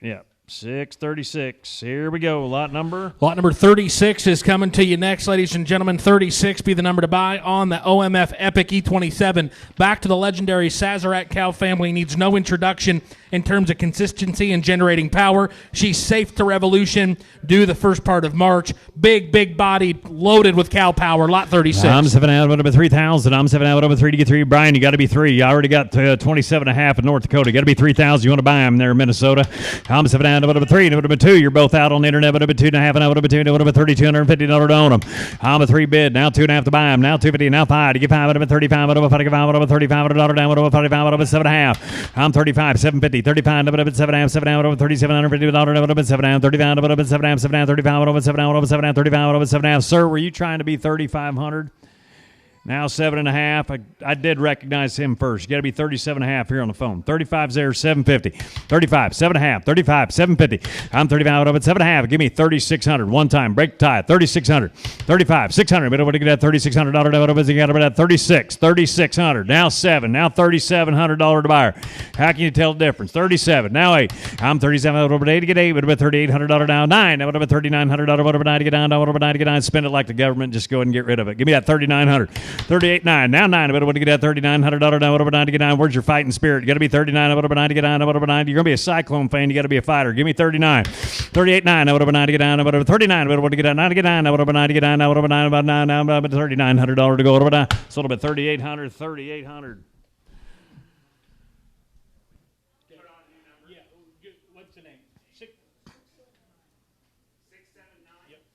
Yeah, 636. Here we go. Lot number 36 is coming to you next, ladies and gentlemen. 36 be the number to buy on the OMF Epic E27. Back to the legendary Sazerac cow family. Needs no introduction in terms of consistency and generating power. She's safe to revolution due the first part of March. Big body, loaded with cow power. Lot 36. I'm 7 out of 3,000. I'm 7 out of 3 to get 3. Brian, you got to be 3. You already got 27 and a half in North Dakota. You got to be 3,000. You want to buy them there in Minnesota. I'm 7 out of 3. Number 2, you're both out on the internet. Number 2 and a half. And number 2. Number $3,250 to own them. I'm a 3 bid. Now 2 and a half to buy them. Now 250. Now 5 to get 5. Number 35. Number 5. Number $3,500 down. Number 45. Number 7 and a half. I'm 35. 750. 35. Number 7 and a half. 7 out over $3,750. Number 7 down. 35. Number 7 down. 7 down. 35. Number 7 down. 7 down. 35. Number 7 down. Sir, were you trying to be 3,500? Now 7.5. I did recognize him first. You got to be 37.5 here on the phone. 35's there, 750. 35, 7.5. 35, 750. I'm 35 over 7.5. Give me 3,600. One time. Break the tie. 3,600. 35, 600. But over to get that $3,600. Over to get about that 36. 3,600. Now 7. Now $3,700 to buyer. How can you tell the difference? 37. Now 8. I'm 37 over to 8 to get 8. But about $3,800 down. 9. Now about $3,900 over to 9 to get down. Over to 9 to get down. Spend it like the government. Just go ahead and get rid of it. Give me that 3,900. 38.9. Now 9. I want to get that $3,900 now. What about 99? Where's your fighting spirit? You got to be 39. What about 99? What about 90? You're going to be a Cyclone fan. You got to be a fighter. Give me 39. 38.9. What about 99? What about 39? What about get that 99? What about 99? What about 9? About 9? Now about $3,900 to go. What about that? Sold about 3,800. 3,800. What's the name?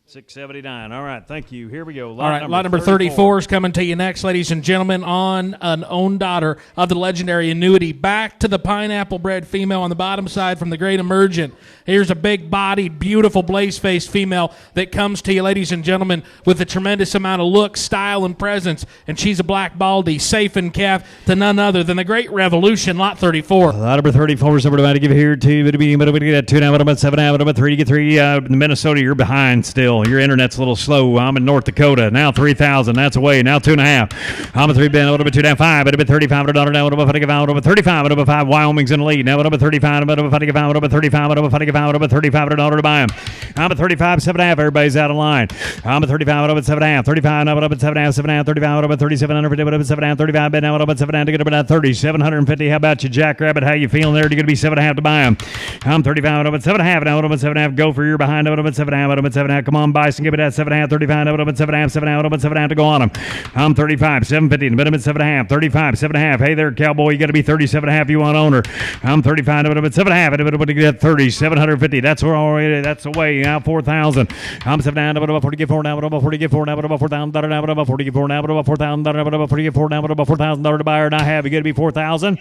679. All right, thank you. Here we go. All right, lot number 34 is coming to you next, ladies and gentlemen, on an own daughter of the legendary annuity. Back to the pineapple-bred female on the bottom side from the Great Emergent. Here's a big-bodied, beautiful, blaze-faced female that comes to you, ladies and gentlemen, with a tremendous amount of look, style, and presence. And she's a black baldy, safe and calf to none other than the Great Revolution, lot 34. Lot number 34 is over to give here to but we get 2 now, what about 7 now, what about 3 to get 3. In Minnesota, you're behind still. Your internet's a little slow. I'm in North Dakota. Now 3,000. That's away. Now 2.5. I'm a 3 been. What about 2.5? What about $3,500 now? What about 35? What about 35? What about 5? Wyoming's in the lead. Now what about 35? What about 35? What about 35? What about 35? What about $3,500 to buy him? I'm at 35, 7.5. Everybody's out of line. I'm at 35. What about 7.5? 35. Now what about 7.5? 7.5. 35. What about 3,750? What about 7.5? 35. Now what about 7.5 to get about 30? 750. How about you, Jackrabbit? How you feeling there? You're going to be 7.5 to buy him. I'm 35. What about 7.5? Now what about 7.5? Go for your behind. What about 7.5? What about 7.5? Come on, Bison. Give it that 7.5. 35. What about 7.5? 7.5. What about 7.5 to go on him? I'm 35. 750. Minimum 7.5. 35. 7.5. Hey there, cowboy. You got to be 37.5. You want owner. I'm 35. What about 7.5? What about to get 30? 750. That's where already. That's away. Now 4,000. I'm 7.5. What about 40? Get 4 now. What about 40? Get 4 now. What about 4,000? Now what about 40? Get 4 now. What about 4,000? What about 40? Get 4 now. What about $4,000 to buy or not have? You got to be 4,000.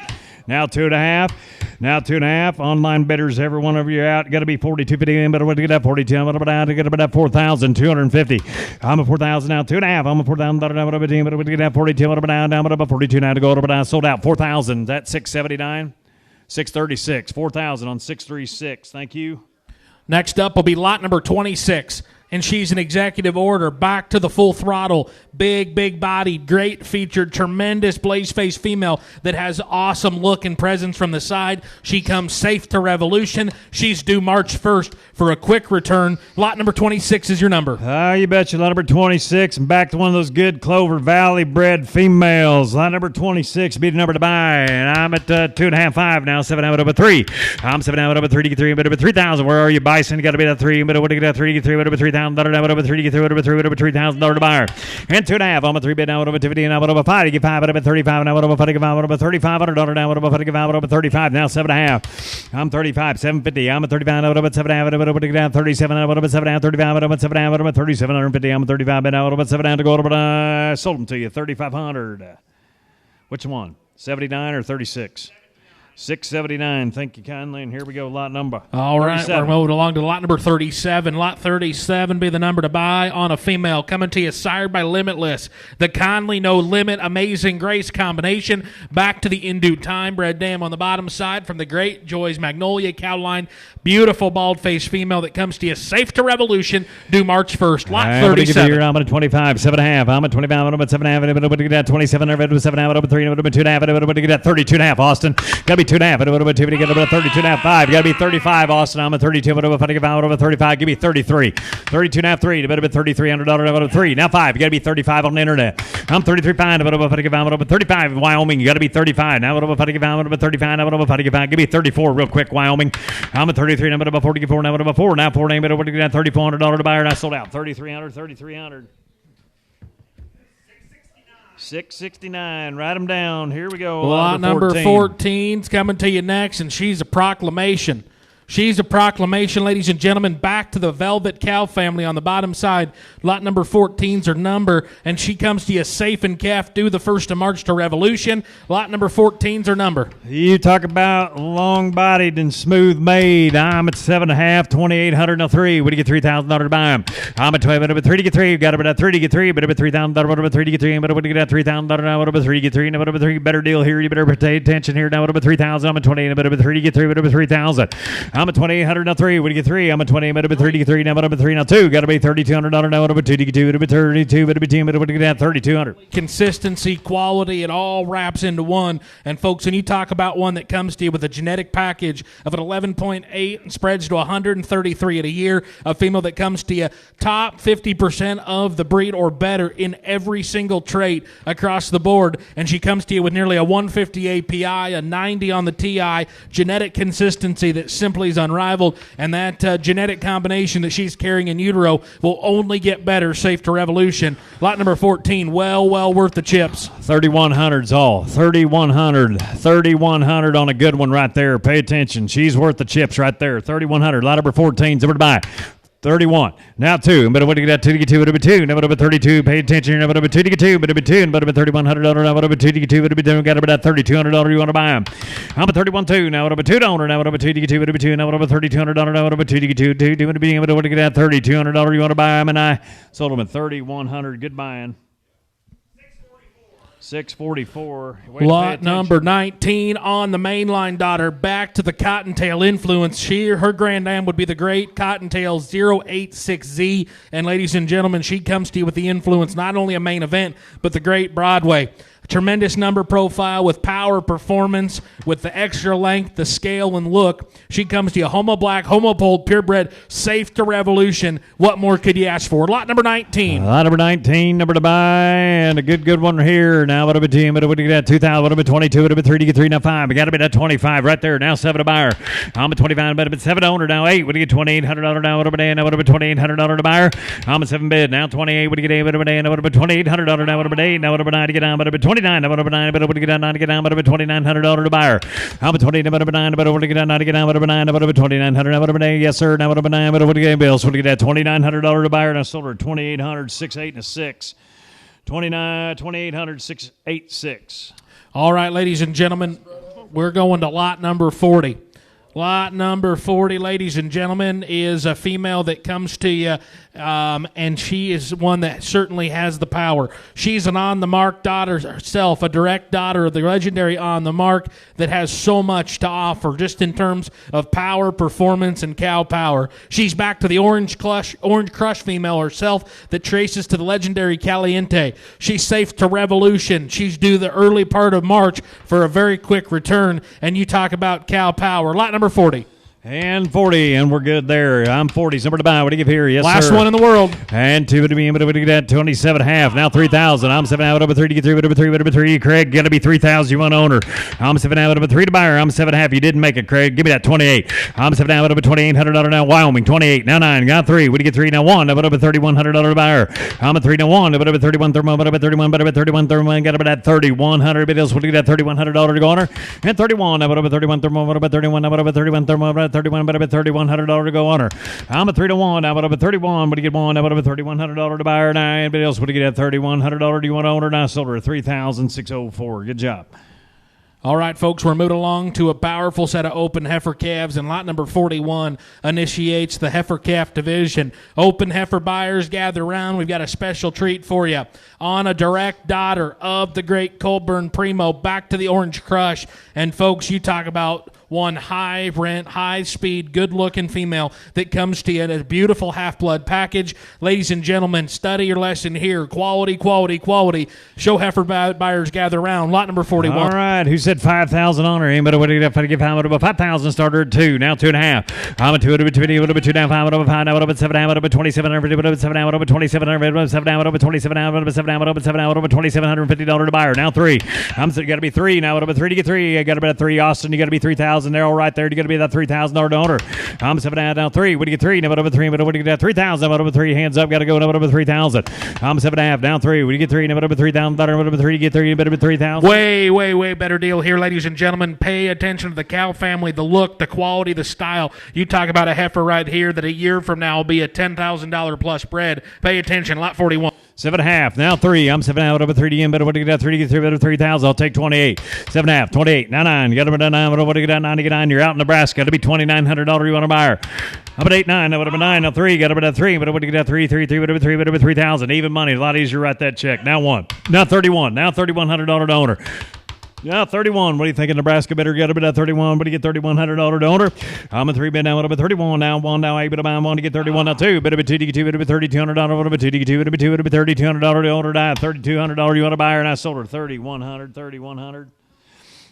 Now 2.5. Now 2.5. Online bidders, every one of you out. Got to be 42.50. But what to get that 42? What about get about 4,250? I'm a 4,000 now. 2.5. I'm a 4,000. What about what to get that 42? What about now? What about 42 now to go? What about sold out? 4,000. That's 679. 636. 4,000 on 636. Thank you. Next up will be lot number 26. And she's an executive order, back to the full throttle, big-bodied, great featured, tremendous blaze-faced female that has awesome look and presence from the side. She comes safe to Revolution. She's due March 1st for a quick return. Lot number 26 is your number. You betcha. Lot number 26, and back to one of those good Clover Valley-bred females. Lot number 26, be the number to buy, and I'm at 2.5, 5 now, 7 out of 3. I'm 7 out of 3 to get 3, but 3,000. Where are you, Bison? You got to be that 3, but what to get that 3 to get 3, but 3,000. Whatever 3 to get 3, whatever $3,000 to buy her. And 2.5. I'm a 3 bid now. Whatever 50 now. Whatever 5 to get 5. Whatever 35 now. Whatever 45. Whatever $3,500 now. Whatever 55. Whatever 35 now. 7.5. I'm 35. 750. I'm a 35 now. Whatever 7.5. Whatever to get down 37 now. Whatever 7.5. 35. Whatever 7.5. Whatever 3,750. I'm a 35 bid now. Whatever 7.5 to go. But sold them to you 3,500. Which one? 79 or 36? 679. Thank you kindly. And here we go. Lot number. All right. 37. We're moving along to lot number 37. Lot 37 be the number to buy on a female. Coming to you, sired by Limitless. The Conley No Limit Amazing Grace combination. Back to the In Due Time bred dam on the bottom side from the Great Joy's Magnolia cow line. Beautiful bald-faced female that comes to you safe to Revolution due March 1st. Lot 37. I'm at 25. 7.5. I'm at 25. I'm at 7.5. I'm at 27. I'm at 7.5. I'm at 3. I'm at 2.5. I'm at 32.5. Austin. Got to be 2.5. What about 2? Get about 32.5. 5. Got to be 35. Austin. I'm at 32. What about 35? Give me 33. 32.5. 3. About $3,300. About 3. Now 5. You got to be 35 on the internet. I'm 33.5. What about 35? In Wyoming. You got to be 35. Now what about 35? What about 35? Now what about 35? Give me 34 real quick. Wyoming. I'm at 33. Now what about 44? Now what about 4? Now 4. But what do you got? $3,400 to buy her. And I sold out. 3,300. 3,300. 669. Write them down. Here we go. Lot number 14's coming to you next, and she's a proclamation. She's a proclamation, ladies and gentlemen, back to the Velvet Cow family on the bottom side. Lot number 14's her number, and she comes to you safe and calf due the 1st of March to Revolution. Lot number 14's her number. You talk about long-bodied and smooth-made. I'm at 7.5, 2,800 now 3. What do you get $3,000 to buy them? I'm at 12, but 3 to get 3. You got about 3 to get 3, but about $3,000. What about 3 to get 3? But what do you get $3,000 now? What about 3 to get 3? Now what about 3? Better deal here. You better pay attention here. Now what about 3,000? I'm at 28. But about 3 to get 3. What about 3,000? I'm at 2,800 now 3. What do you get 3? I'm at 20. I'm at 3. You get 3 now. But 3 now 2. Got to be $3,200 now. But 2. You get 2. But 32. But 10. But what do you get 3,200. Consistency, quality, it all wraps into one. And folks, when you talk about one that comes to you with a genetic package of an 11.8 and spreads to 133 at a year, a female that comes to you top 50% of the breed or better in every single trait across the board, and she comes to you with nearly a 150 API, a 90 on the TI, genetic consistency that simply is unrivaled, and that genetic combination that she's carrying in utero will only get better. Safe to Revolution. Lot number 14, well worth the chips. 3,100's all. 3,100 on a good one right there. Pay attention. She's worth the chips right there. 3,100. Lot number 14's over to buy. 31. Now 2. But what do you get 2 to get 2? But 2. Now but 32. Pay attention. Now but 2 to get 2. But 2. But $3,100. Now but 2 to get 2. But got about $3,200. You want to buy them? I'm at 31.2. Now but 2 to owner. Now but 2 to get 2. But 2. Now but $3,200. Now but 2 to get 2. 2 to be. But what do you get $3,200? You want to buy them? And I sold them at 3,100. Good buying. 644. Lot number 19 on the mainline daughter. Back to the Cottontail influence. Her grand dam would be the great Cottontail 086Z. And ladies and gentlemen, she comes to you with the influence, not only a main event, but the great Broadway. Tremendous number profile with power, performance, with the extra length, the scale, and look. She comes to you homo black, homo polled, purebred, safe to Revolution. What more could you ask for? Lot number 19. Lot number 19, number to buy, and a good one here. Now, what about team? What about 2,000? What about 22? What about 3 to get 3? Now 5. We got to be at 25 right there. Now 7 to buyer. I'm at 25, but 7 to owner. Now 8. What do you get? $2,800 now. What about day? Now what about $2,800 to buyer? I'm at 7 bid. Now 28. What do you get? What about day? Now what about $2,800 now? What about day? Now what about 9 to get down? What about 29? Now what about 9? But what do you get down? 9 to get down? What about $2,900 to buyer? I'm at 20. Now what about 9? But what do you get down? 9 to get down? What about 9? What about $2,900? Now what about 8? Yes, sir. Now what about 9? But what do you get? Bills? What do you get? $2,900 to buyer. And I sold her $2,800, 6, 8, and a 6. 2,800, 6, 8, 6. All right, ladies and gentlemen, we're going to lot number 40. Lot number 40, ladies and gentlemen, is a female that comes to you, and she is one that certainly has the power. She's an on-the-mark daughter herself, a direct daughter of the legendary On the Mark that has so much to offer just in terms of power, performance, and cow power. She's back to the Orange Crush female herself that traces to the legendary Caliente. She's safe to Revolution. She's due the early part of March for a very quick return, and you talk about cow power. Lot number 40. And 40, and we're good there. I'm 40. Number to buy. What do you give here? Yes, Last sir. one in the world. And 2 to be. What do you get? 27.5. Now 3,000. I'm 7 out. Over 3 to get 3. Over 3. Over 3. Craig, got to be 3,000. You want owner? I'm 7 out. Over 3 to buyer. I'm 7.5. You didn't make it, Craig. Give me that 28. I'm 7 out. Over $2,800 now. Wyoming 28. Now 9. Got 3. What do you get 3 now? 1. Over $3,100 buyer. I'm at 3 now 1. Over 31 thermo. Over 31. Over 31 thermo. Got about that 3,100. But else, what do you get? $3,100 to go owner. And 31. Over 31 thermo. Over 31. Over 31 thermo. Over 31. Over 31. $100 to go on her. I'm at 3 to 1. I'm at 31. What do you get 1? I'm at $3,100 to buy her. Now, anybody else? What do you get at $3,100? Do you want to own her? Now, I sold her at $3,604. Good job. All right, folks, we're moving along to a powerful set of open heifer calves, and lot number 41 initiates the heifer calf division. Open heifer buyers, gather around. We've got a special treat for you. On a direct daughter of the great Colburn Primo, back to the Orange Crush. And, folks, you talk about one high-rent, high-speed, good-looking female that comes to you in a beautiful half-blood package. Ladies and gentlemen, study your lesson here. Quality, quality, quality. Show heifer buyers gather around. Lot number 41. All right. Who said 5,000 on her? Anybody what do you get? Give how much? 5,000 starter at 2. Now 2.5. I'm at 2. Over 20. Over 2 down 5. Over 5. Now over 7. Now over 27. Over 7. Now over 27. Over 7. Now over 27. Now over 7. Now over 7. Now over $2,750 to buyer. Now 3. I'm got to be 3. Now over 3 to get 3. I got to be at 3. Austin, you got to be 3,000. They're all right there. You got to be that $3,000 owner. I'm 7 out now 3. What do you get 3? Now over 3. But what do you get 3,000? Over 3. Hands up. Got to go. Now over 3,000. I'm 7.5 down 3. What do you get 3? Now over 3,000. Over 3. You get 3. Better 3,000. Way better deal here, ladies and gentlemen. Pay attention to the cow family, the look, the quality, the style. You talk about a heifer right here that a year from now will be a $10,000 plus bred. Pay attention. Lot 41. 7.5. Now 3. I'm 7 out. Over 3 to in. Better what do you get 3 to get 3? Better 3,000. I'll take 28. 7.5. 28. Now 9. You got to be 9. What do you get 9 to get 9? You're out in Nebraska. Got to be $2,900. You want to buy her? How about 8, 9? Now what about 9? Now 3. Got to be that 3. But what do you get 3? 3. Whatever 3. Whatever 3,000. Even money. A lot easier to write that check. Now 1. Now 31. Now $3,100 owner. Yeah, 31. What do you think? Nebraska better get a bit of 31. What do you get? $3,100 donor. I'm a 3 bid now. What about 31 now? 1 now. 8 bid about 1 to get 31 now. 2 bid about 2 to get 2 bid about $3,200. What about 2 to get 2 bid about 2 bid about $3,200 donor. $3,200. You want to buy her? And I sold her 3,100. 3,100.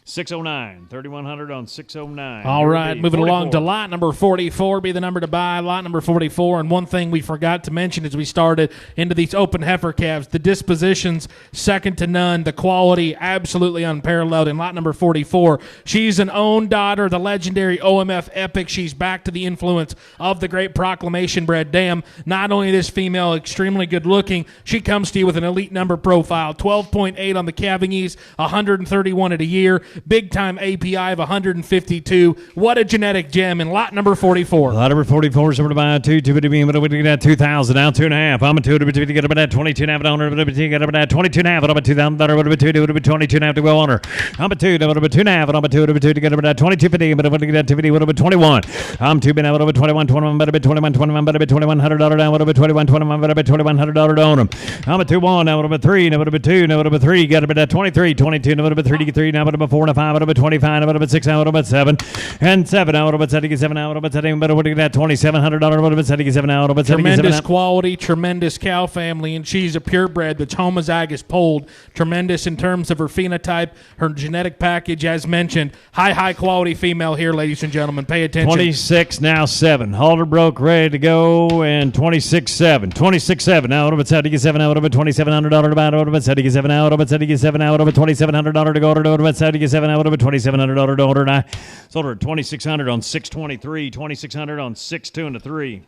609. 3,100 on 609. All right, moving 44. along to lot number 44, be the number to buy, lot number 44. And one thing we forgot to mention as we started into these open heifer calves, the dispositions second to none, the quality absolutely unparalleled in lot number 44. She's an own daughter, the legendary OMF Epic. She's back to the influence of the great proclamation bred dam. Not only this female extremely good looking, she comes to you with an elite number profile, 12.8 on the calving ease, 131 at a year. Big time API of 152. What a genetic gem in lot number 44. Lot number 44 is over to buy 2 to be able to get that 2,000 now 2.5. I'm a 2 to get about that 22.5 on her. Get about that 22.5. I'm a 2,000 $2 to 22.5 to go on her. I'm a 2 to 2.5. I'm a 2 to get about that 22.50. But I'm going to get that 50. What about 21? I'm 2 been out of 21. 21 better be 21. 21 better be $2,100 down. What about 21? 21 better be $2,100 on them. I'm a 2-1. Now what about 3? Now what about 2? Now what about 3? Got about that 23. 22. Now what about 3 to get 3? Now what about 4 and a 5? What about 25? Now what about 6? Now what about 7? And 7. Now what about 7? 7 now what about 7? Better what get that $2,700. What about 7? Now what about 7? Tremendous quality, tremendous cow family, and she's a purebred that's homozygous polled. Tremendous in terms of her phenotype, her genetic package, as mentioned. High quality female here, ladies and gentlemen. Pay attention. 26 now 7. Halter broke, ready to go, and 26-7. 26-7. Now what about 7? Now what about $2,700 to buy? What about 7? Now what about 7? Now what about $2,700 to go? What about 7? Now what about $2,700 to order? And I sold her at 2,600 on 623. 2,600 on 6-2 and 3.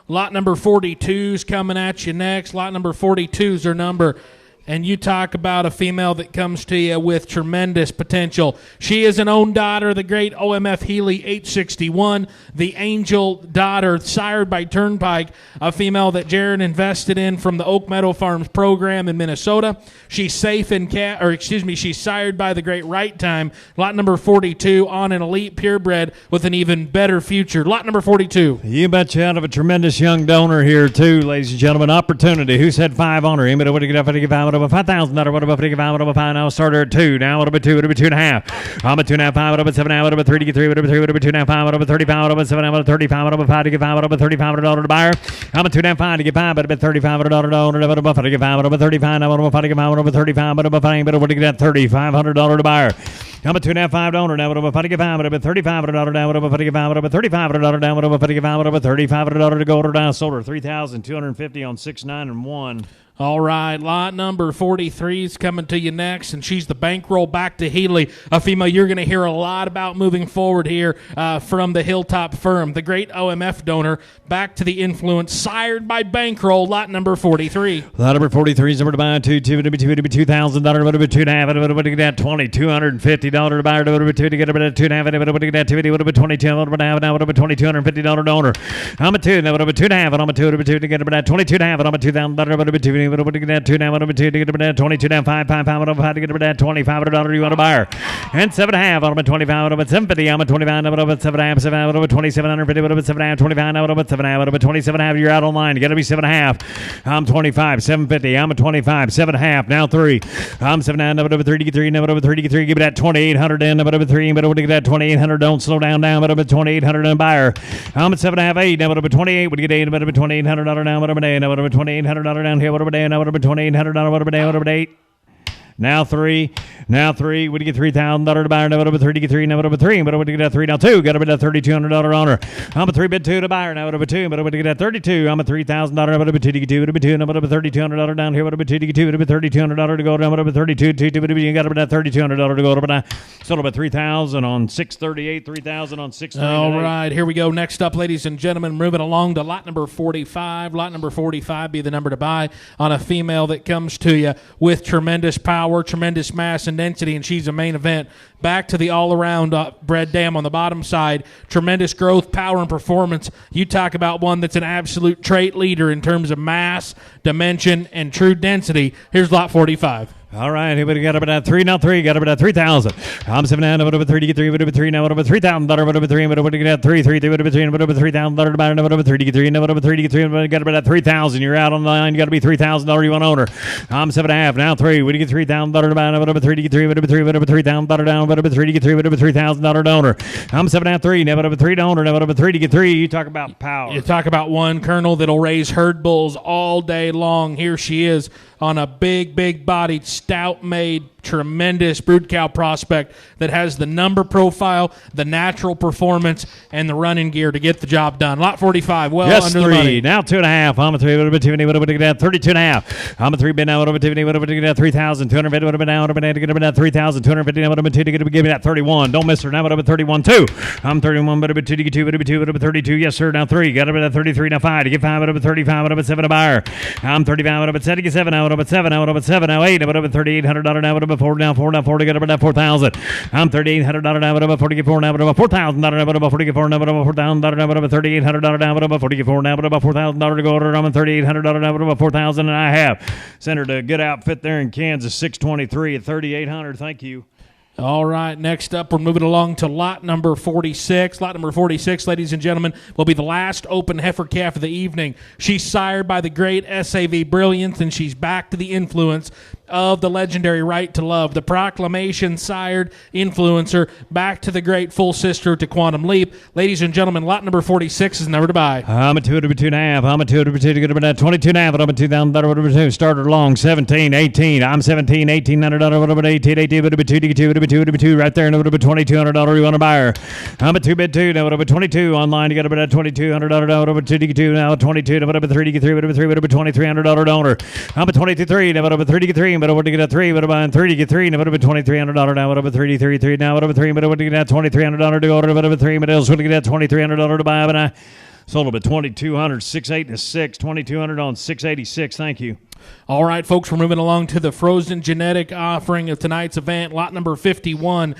Lot number 42's coming at you next. Lot number 42's her number. And you talk about a female that comes to you with tremendous potential. She is an own daughter of the great OMF Healy 861, the angel daughter, sired by Turnpike, a female that Jared invested in from the Oak Meadow Farms program in Minnesota. She's safe in she's sired by the great Right Time. Lot number 42 on an elite purebred with an even better future. Lot number 42. You betcha, out of a tremendous young donor here too, ladies and gentlemen. Opportunity. Who said 5 on her? Anybody would get up and give out of $5,000. What about 55? What about 5? Now starter at 2. Now what about 2? What about 2.5? I'm at 2.5. 5. What about 7? Now what about 3 to get 3? What about 3? What about 2.5? 5? What about 35? What about 7? What about 35? What about 5 to get 5? What about $3,500 to buy her? I'm at 2.5 to get 5. What about $3,500 donor? What about 5 to get 5? What about 35? Now what about 5 to get 5? What about 35? What about 5? But what to get that $3,500 to buy her? I'm a 2.5 donor. Now what about 5 to get 5? What about $3,500 down? What about 5 to get 5? What about $3,500 down? What about 5 to get 5? What about $3,500 to go order down? Sold her 3,250 on 6, 9, and 1. All right, lot number 43 is coming to you next, and she's the bankroll back to Healy, a female you're going to hear a lot about moving forward here from the Hilltop firm, the great OMF donor, back to the influence, sired by bankroll, lot number 43. Lot number 43 is number to buy $2 to be $2,000. What about 2.5? What about to get that $2,250 to buy her? What about 2 to get about 2.5? What about to get that 2? What about 22? What about now? What about $2,250 donor? I'm a 2. Now what about 2.5? I'm a 2 to get about 22.5. I'm a $2,000. What about 2? What about to get that 2 now? What about 2 to get about that 22 down? 5. What about 5 to get about that $2,500 you want to buy her? And 7.5. What about 25? What about 750? I'm a 25. What about 7.5? 7. What about 2,750? What about 7.5? 25. What about 7.5? What about 27.5? You're out online. You got to be 7.5. I'm 25. 750. I'm a 25. 7.5. Now 3. I'm 7.9. What about 3 to get 3? What about 3 to get 3? Give me that 2,800 in. What about 3? What about to get that 2,800? Don't slow down. What about 2,800 in buy her? I'm at 7.5. 8. Now what about 28? Would you get 8? What about $2,800 down? What about 8? What about $2,800 down here? What about 8? What about $2,800? What about 8? Now 3. Now 3. Would you get $3,000 to buy her? Now what about 3 to get 3? Now what about 3? But would you get that 3? Now 2. Got about that $3,200 on her. I'm a 3 bid 2 to buy her. Now what about 2? But would you get that 32? I'm a $3,000. What about 2 to get 2? What about 2? Now what about $3,200 down here? What about 2 to get 2? What about $3,200 to go down? What about 32? 2 you got about that $3,200 to go. What about sold about 3,000 on 638. 3,000 on 638. All right, here we go. Next up, ladies and gentlemen, moving along to lot number 45. Lot number 45 be the number to buy on a female that comes to you with tremendous power, tremendous mass and density, and she's a main event. Back to the all-around bred dam on the bottom side. Tremendous growth, power, and performance. You talk about one that's an absolute trait leader in terms of mass, dimension, and true density. Here's lot 45. All right, anybody got up at 3? Now 3, got up at 3,000. I'm 7 now, over 3 to get 3, over 3 now, over 3,000, over 3, over to get 3, 3, 3, over 3, over 3,000, over 3 to get 3, over 3 to get 3, got up at 3,000. You're out on the line, you got to be $3,000, you want owner. I'm 7.5, now 3, we to get $3,000, over 3 to get 3, over 3, over 3,000, down, over 3 to get 3, over $3,000 donor. I'm 7.5, 3, never over 3 to owner, never over 3 to get 3. You talk about power. You talk about one Colonel that'll raise herd bulls all day long. Here she is on a big bodied, stout made, tremendous brood cow prospect that has the number profile, the natural performance, and the running gear to get the job done. Lot 45, well yes, under 3. the money. Now 2.5. I'm a 3. What about 2? What about 32.5? I'm a 3 bid now. What about 2? What about 2? 3,000. 250. What about now? What about to get about 3,000. 250. What about 2 to give me that 31? Don't miss her. Now what about 31? 2. I'm 31. What about 2 to get 2? What about 2? What about 32? Yes, sir. Now 3. Got about 33. Now 5 to get 5. What about 35? What about 7 a buyer? I'm 35. What about 7 to get 7? Now what about 7? Now what about 7? Now 8. What about $3,800? Now what about 4? Now 4. Now 4 to get about 4,000. I'm $3,800 now. What about 44? Now what about $4,000? Now what about 44? Now what about $4,000? Now what about $3,800? Now what about 44? Now what about $4,000 to go order? I'm $3,800 now. What about 4,000? And I have sent her to a good outfit there in Kansas, 623 at 3,800. Thank you. All right, next up, we're moving along to lot number 46. Lot number 46, ladies and gentlemen, will be the last open heifer calf of the evening. She's sired by the great SAV Brilliance, and she's back to the influence of the legendary Right to Love, the proclamation sired influencer, back to the great full sister to Quantum Leap. Ladies and gentlemen, lot number 46 is number to buy. I'm a 2 to 2.5. I'm a 2 to 2 to get about 22.5. I'm a 2,000 starter long 17, 18. I'm 17, $1,800. What about 18, 18? What about 2 to get 2? What about 2 to 2 right there? And what about $2,200? You want to buy her? I'm a 2 bid 2. Now what about 22 online? You got about $2,200. What about 2 to get 2? Now 22. What about 3 to get 3? What about 3? What about $2,300 donor? I'm a 22.3. Now what about 3 to get 3? But over to get a 3, what about 3 to get 3? Now what about $2,300 now? What about 33? Now what about 3? But over to get that $2,300 to order? What about 3? But else would get that $2,300 to buy? But I sold about 2,200, 6.8 and 6, 2,200 on 686. Thank you. All right, folks, we're moving along to the frozen genetic offering of tonight's event, lot number 51A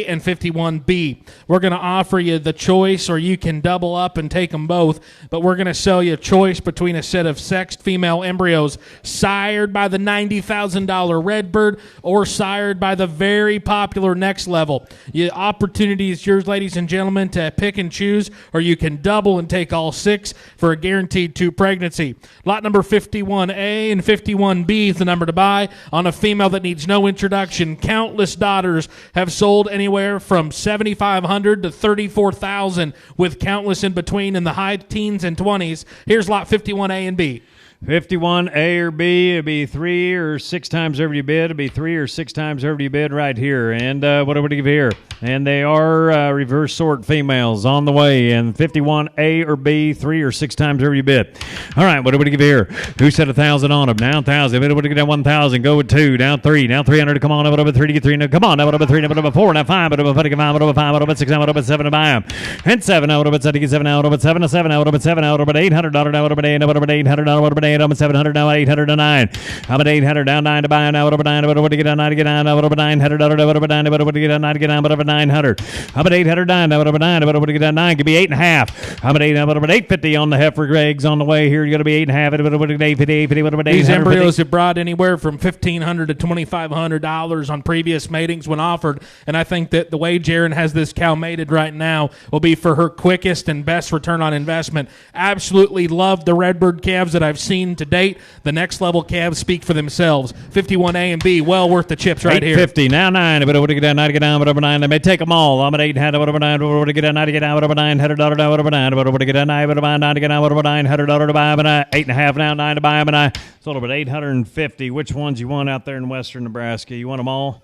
and 51B. We're going to offer you the choice, or you can double up and take them both, but we're going to sell you a choice between a set of sexed female embryos sired by the $90,000 Redbird or sired by the very popular Next Level. The opportunity is yours, ladies and gentlemen, to pick and choose, or you can double and take all 6 for a guaranteed 2 pregnancy. Lot number 51A and 51B is the number to buy on a female that needs no introduction. Countless daughters have sold anywhere from $7,500 to $34,000, with countless in between in the high teens and 20s. Here's lot 51A and B. 51A or B, it'd be 3 or 6 times over your bid. It'd be 3 or 6 times over your bid right here. And what do we give here? And they are reverse sort females on the way. And 51A or B, 3 or 6 times over your bid. All right, what do we give here? Who said 1,000 on them? Now 1,000. What do we get down 1,000? Go with 2. Down 3. Now 300. Come on. Now what about 3 to get 3? Now come on. Now what about 3? Now what about 4? Now 5. What about 5? What about 5? What about 6? Now what about 7 to buy them? And 7. Now what about 7 to get 7? Now what about 7 to 7? Now what about 7? Now what about $800? Now what about 8? Now what about $800? Now what about 8? I'm at 700 now, 809. I'm at 800 down 9 to buy. Now what about 9? What about to get down 9 to get down? Now what about $900? What about 9? What about to get down 9 to get down? What about 900? I'm at 800 down. Now what about 9? What about to get down 9? Give me 8.5. I'm at 8. What about 850 on the heifer eggs on the way here? You're going to be 8.5. What about 850? 850. What about 850? These embryos have brought anywhere from $1,500 to $2,500 on previous matings when offered, and I think that the way Jaron has this cow mated right now will be for her quickest and best return on investment. Absolutely love the Redbird calves that I've seen to date. The Next Level calves speak for themselves. 51A and B, well worth the chips right here. 850 now 9. But over to get down 9 to get down. What over 9? They may take them all. I'm at 800. What over 9? What over to get down 9 to get down? What over $900? What over 9? What over to get down 9? What over 9 to get down? What over $900 to buy them? And 8.5 now 9 to buy them. And I sold about 850. Which ones you want out there in western Nebraska? You want them all?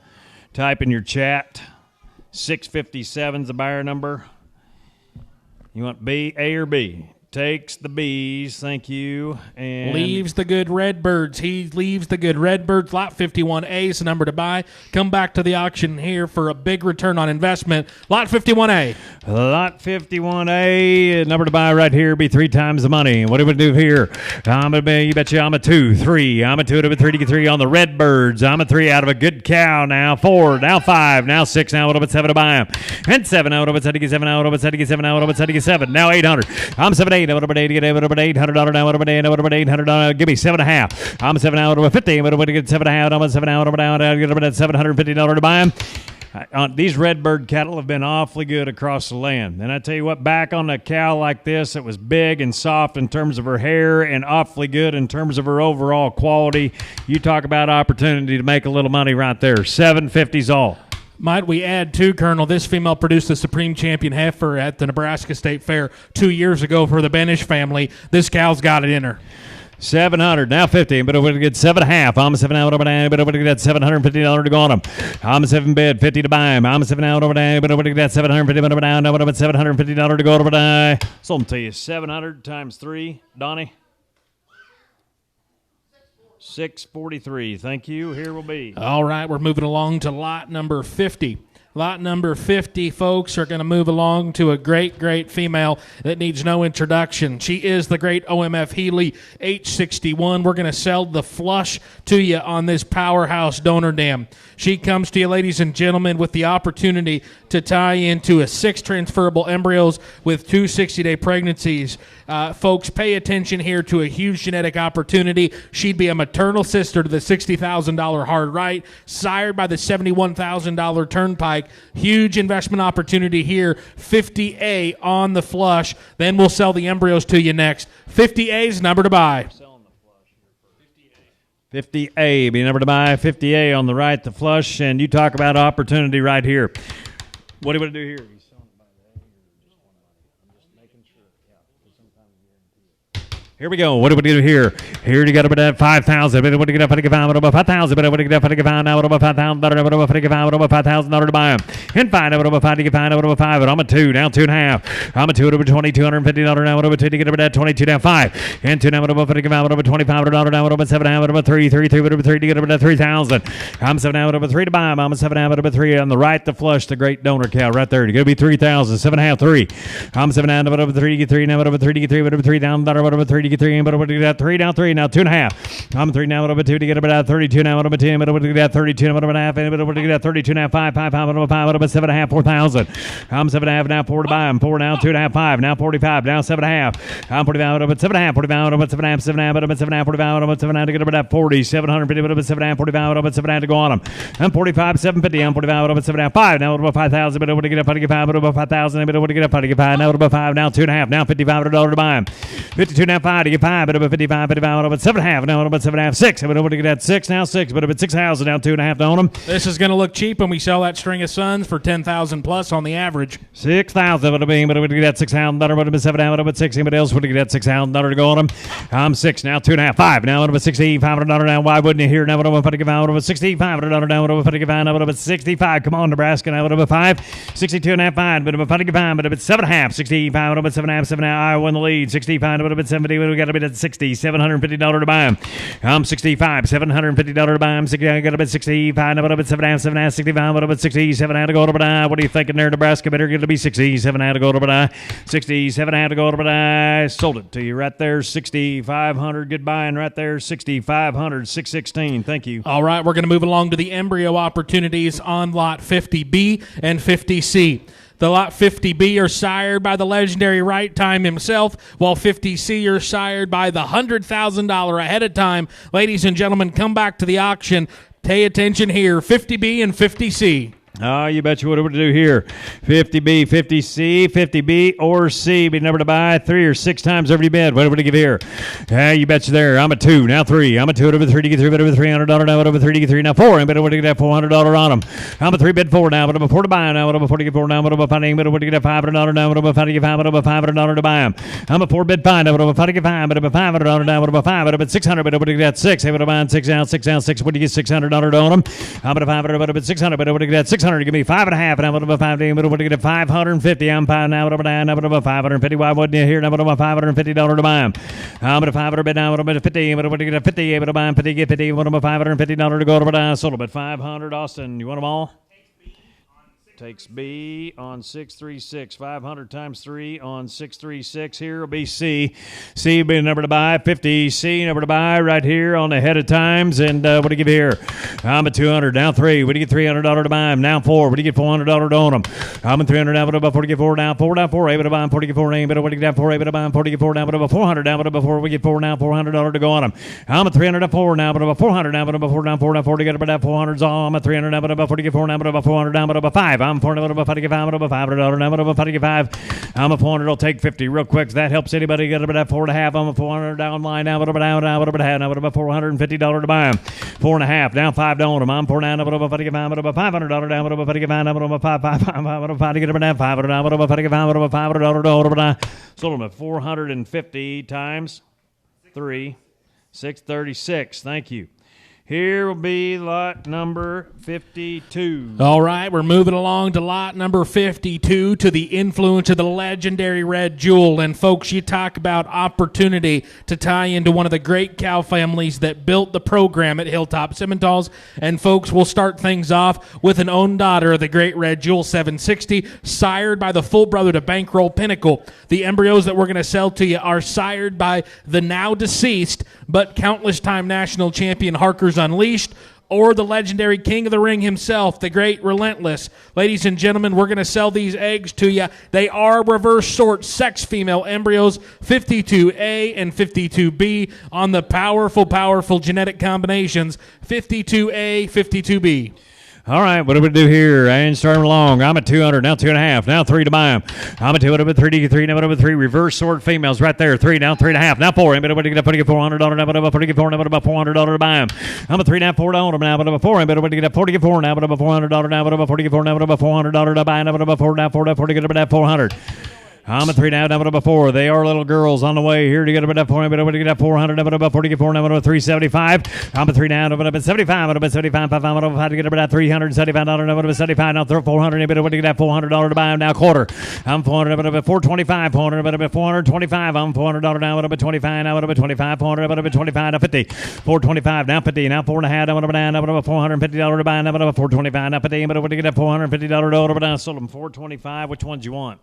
Type in your chat. 657's the buyer number. You want B, A, or B? Takes the B's, thank you. And leaves the good Redbirds. He leaves the good Redbirds. Lot 51A is the number to buy. Come back to the auction here for a big return on investment. Lot 51A. Lot 51A, number to buy right here, be 3 times the money. What do we do here? You betcha I'm a 2, 3. I'm a 2 out of a 3 to get 3 on the Redbirds. I'm a 3 out of a good cow now. 4, now 5, now 6, now what about 7 to buy them? And 7, now what about 7 to get 7, now what about 7 to get 7, now what about 7 to get 7, now 800. I'm 7, 8. $8, now $8, get $800 now, $800, give me 7.5. I'm 7 out of 50, but we get 7.5. I'm 7 out of get $750 to buy them. These Redbird cattle have been awfully good across the land. And I tell you what, back on a cow like this, it was big and soft in terms of her hair and awfully good in terms of her overall quality. You talk about opportunity to make a little money right there. 750's all. Might we add, too, Colonel, this female produced the Supreme Champion heifer at the Nebraska State Fair 2 years ago for the Benish family. This cow's got it in her. 700, now 50, but we're going to get 7.5. I'm 7 out over there, but we're going to get $750 to go on them. I'm 7 bid, 50 to buy him. I'm 7 out over there, but we're going to get $750 to buy him. Now, $750 to go over there. So I'm tell you, 700 times 3, Donnie. 643. Thank you. Here will be. All right, we're moving along to lot number 50. Lot number 50, folks, are going to move along to a great, great female that needs no introduction. She is the great OMF Healy H61. We're going to sell the flush to you on this powerhouse donor dam. She comes to you, ladies and gentlemen, with the opportunity to tie into 6 transferable embryos with 2 60-day pregnancies. Folks, pay attention here to a huge genetic opportunity. She'd be a maternal sister to the $60,000 hard right, sired by the $71,000 turnpike. Huge investment opportunity here. 50A on the flush. Then we'll sell the embryos to you next. 50A's number to buy. 50A, be number to buy. 50A on the right, the flush, and you talk about opportunity right here. What do you want to do here? Here we go. What do we do here? Here you got about 5,000. But what do you get? About 5,000. But what do you get? Now about 5,000. About $5,000 to buy them. And find out about 5 to get find out about 5. But I'm a 2 now 2.5. I'm a 2 over $2,250 now. Over 2 to get about 22 now 5. And 2 now about 5 to get out over $2,500 now. Over 7 now about 3 over 3 to get about 3,000. I'm 7 now over 3 to buy them. I'm 7 now over 3 on the right. The flush, the great donor cow right there. It's going to be 3,000. 7.5 3. I'm 7 now over 3 to get 3 now over 3 to get 3 over $3,000 over 3 to get 3, but we're going to get 3 now 3 now 2.5. I'm 3 now over 2 to get about 32 now over 10, but we're going to get 32 now over half, but we're going to get 32 now 5 over 5 over 7.5 4,000. I'm 7.5 now 4 to buy him 4 now 2.5 5 now 45 now 7.5. I'm 45 over 7.5 45 over 7.5 7.5 over 7.5 45 over 7.5 to get about 40 750 over 7.5 45 over 7.5 to go on him. I'm 45 750. I'm 45 over 7.5 5 now over 5,000, but we're going to get up 5 over 5,000, but we're going to get up 5 now over 5 now 2.5 now $5,500 to buy him. 52 now 5 to get 5, but about 55 55 over 7.5 now about 7.5 6, but we're going to get that 6 now 6, but about 6,000 now 2.5 to own them. This is going to look cheap when we sell that string of sons for 10,000 plus on the average. 6,000 would have been, but we're going to get that $6,000 would have been 7.5 about 6. Anybody else would have get that $6,000 to go on them? I'm 6 now 2.5 5 now about $6,500 now. Why wouldn't you hear now? What about $6,500 now? What about $55? 65. Come on, Nebraska now. What about 5? 62.5 5, but about 55, but about 7.5. 65 about 7.5 7 now. Iowa in the lead. 65 but about 70. We got to be at 60. $750 to buy him. I'm 65. $750 to buy him. I got about 65. About 7.5 7.5 65. About 67 had to go to buy. What are you thinking there, Nebraska? Better get to be 67 had to go to buy. 67 had to go to buy. Sold it to you right there. 6,500. Good buying right there. 6,500. 616. Thank you. All right, we're going to move along to the embryo opportunities on lot 50B and 50C. The lot 50B are sired by the legendary Right Time himself, while 50C are sired by the $100,000 ahead of time. Ladies and gentlemen, come back to the auction. Pay attention here, 50B and 50C. Oh, you bet you what we're to do here. 50B, 50C, 50B, or C. Be number to buy 3 or 6 times every bid. What are we to give here? You bet you there. I'm a 2, now 3. I'm a 2 over 3 to get 3, but over $300 now, over 3 to get 3, now 4. And better to get that $400 on them. I'm a 3 bid 4 now, but I'm a 4 to buy now, but I'm a 4 to get 4 now, but I'm a 5 to get $500 now, but I'm a 5 to get 5, but I'm a $500 to buy them. I'm a 4 bid 5 now, but I'm a 5 to get 5, but I'm a $500 now, but I'm a 5, but I'm at 600, but I'm going to get 6. I'm buying 6 now, 6 now, 6. What do you get $600 on them? I'm at a 500, but I'm at 600, but I'm going to get 600. Give me 5.5. And I'm about 5 but we're to get 550. I'm fine now, but I'm about 550. Why wouldn't you hear now? But I'm $550 to buy them. I'm at a 500 bid now, but I'm at 50, but we're to get 50, but I'm buying 50, get 50, but I'm $550 to go to buy. Sold them at 500. Austin, you want them all? Takes B on 636. 500 times 3 on 636. Here will be C. C will be the number to buy. 50. C number to buy right here on the head of times. And what do you give here? I'm at 200. Down 3. What do you get $300 to buy him? Down 4. What do you get $400 to own him? I'm at 300. Down, but 40 get 4. Down 4. Down 4. Able to buy him. 40 get 4. Able to down 4. Able to buy him. 40 get 4. Down, but 400. Down, but before we get 4 down, $400 to go on him. I'm at 300 to 4 now, but 400 down, but 4 down, 4 down, 40 get about 400's all. I'm at 300 down, but 40 get 4 down, but 400 down, but 5. I'm 400 but 5 down, but $500 down, but 40 get 5. I'm a 400. I'll take 50 real quick. If that helps anybody get about 4.5. I'm a 400 down line down, but down, but about $450 to buy him. 4.5 down, 5 down him. I'm 4 down, but about 5 down, but $500 down, but 40 get 5 down, but 5 get about $500 down, but 40 get 5, but $500 but sold him at 450 times 3, 636. Thank you. Here will be lot number 52. All right, we're moving along to lot number 52, to the influence of the legendary Red Jewel. And folks, you talk about opportunity to tie into one of the great cow families that built the program at Hilltop Simmentals. And folks, we'll start things off with an own daughter of the great Red Jewel 760, sired by the full brother to Bankroll Pinnacle. The embryos that we're going to sell to you are sired by the now deceased but countless time national champion Harkers Unleashed, or the legendary king of the ring himself, the great Relentless. Ladies and gentlemen, we're going to sell these eggs to you. They are reverse sort sex female embryos, 52A and 52B, on the powerful genetic combinations, 52A, 52B. All right, what do we do here? And starting along, I'm at 200, now 2.5, now 3 to buy him. I'm at 200, but 3, 3, now but 3, reverse sort females right there, 3, now 3.5, now 4, but what do you get $400, now but about $400 to buy him. I'm at 3, now 4 down, now but about 4, but what do you get 44, now but about $400, now but about 44, now but about $400 to buy, now but about 4, now 4, 40, get about 400. I'm at 3 now, down about 4. They are little girls on the way here to get about 4, but to get up 400, about 40, get 4, now about 375. I'm at 3 now, about 75, about 75, 5 to get about $375, now about 75, now throw 400, but to get $400 to buy him now quarter. I'm 400, about 425, 400, about 425. I'm $400 now, about 25, now about 25, 400, about 25, now 50, 425, now 50, now 4.5, now about $450 to buy, now about 425, now 50, but to get $450 to buy, sold them 425. Which ones you want?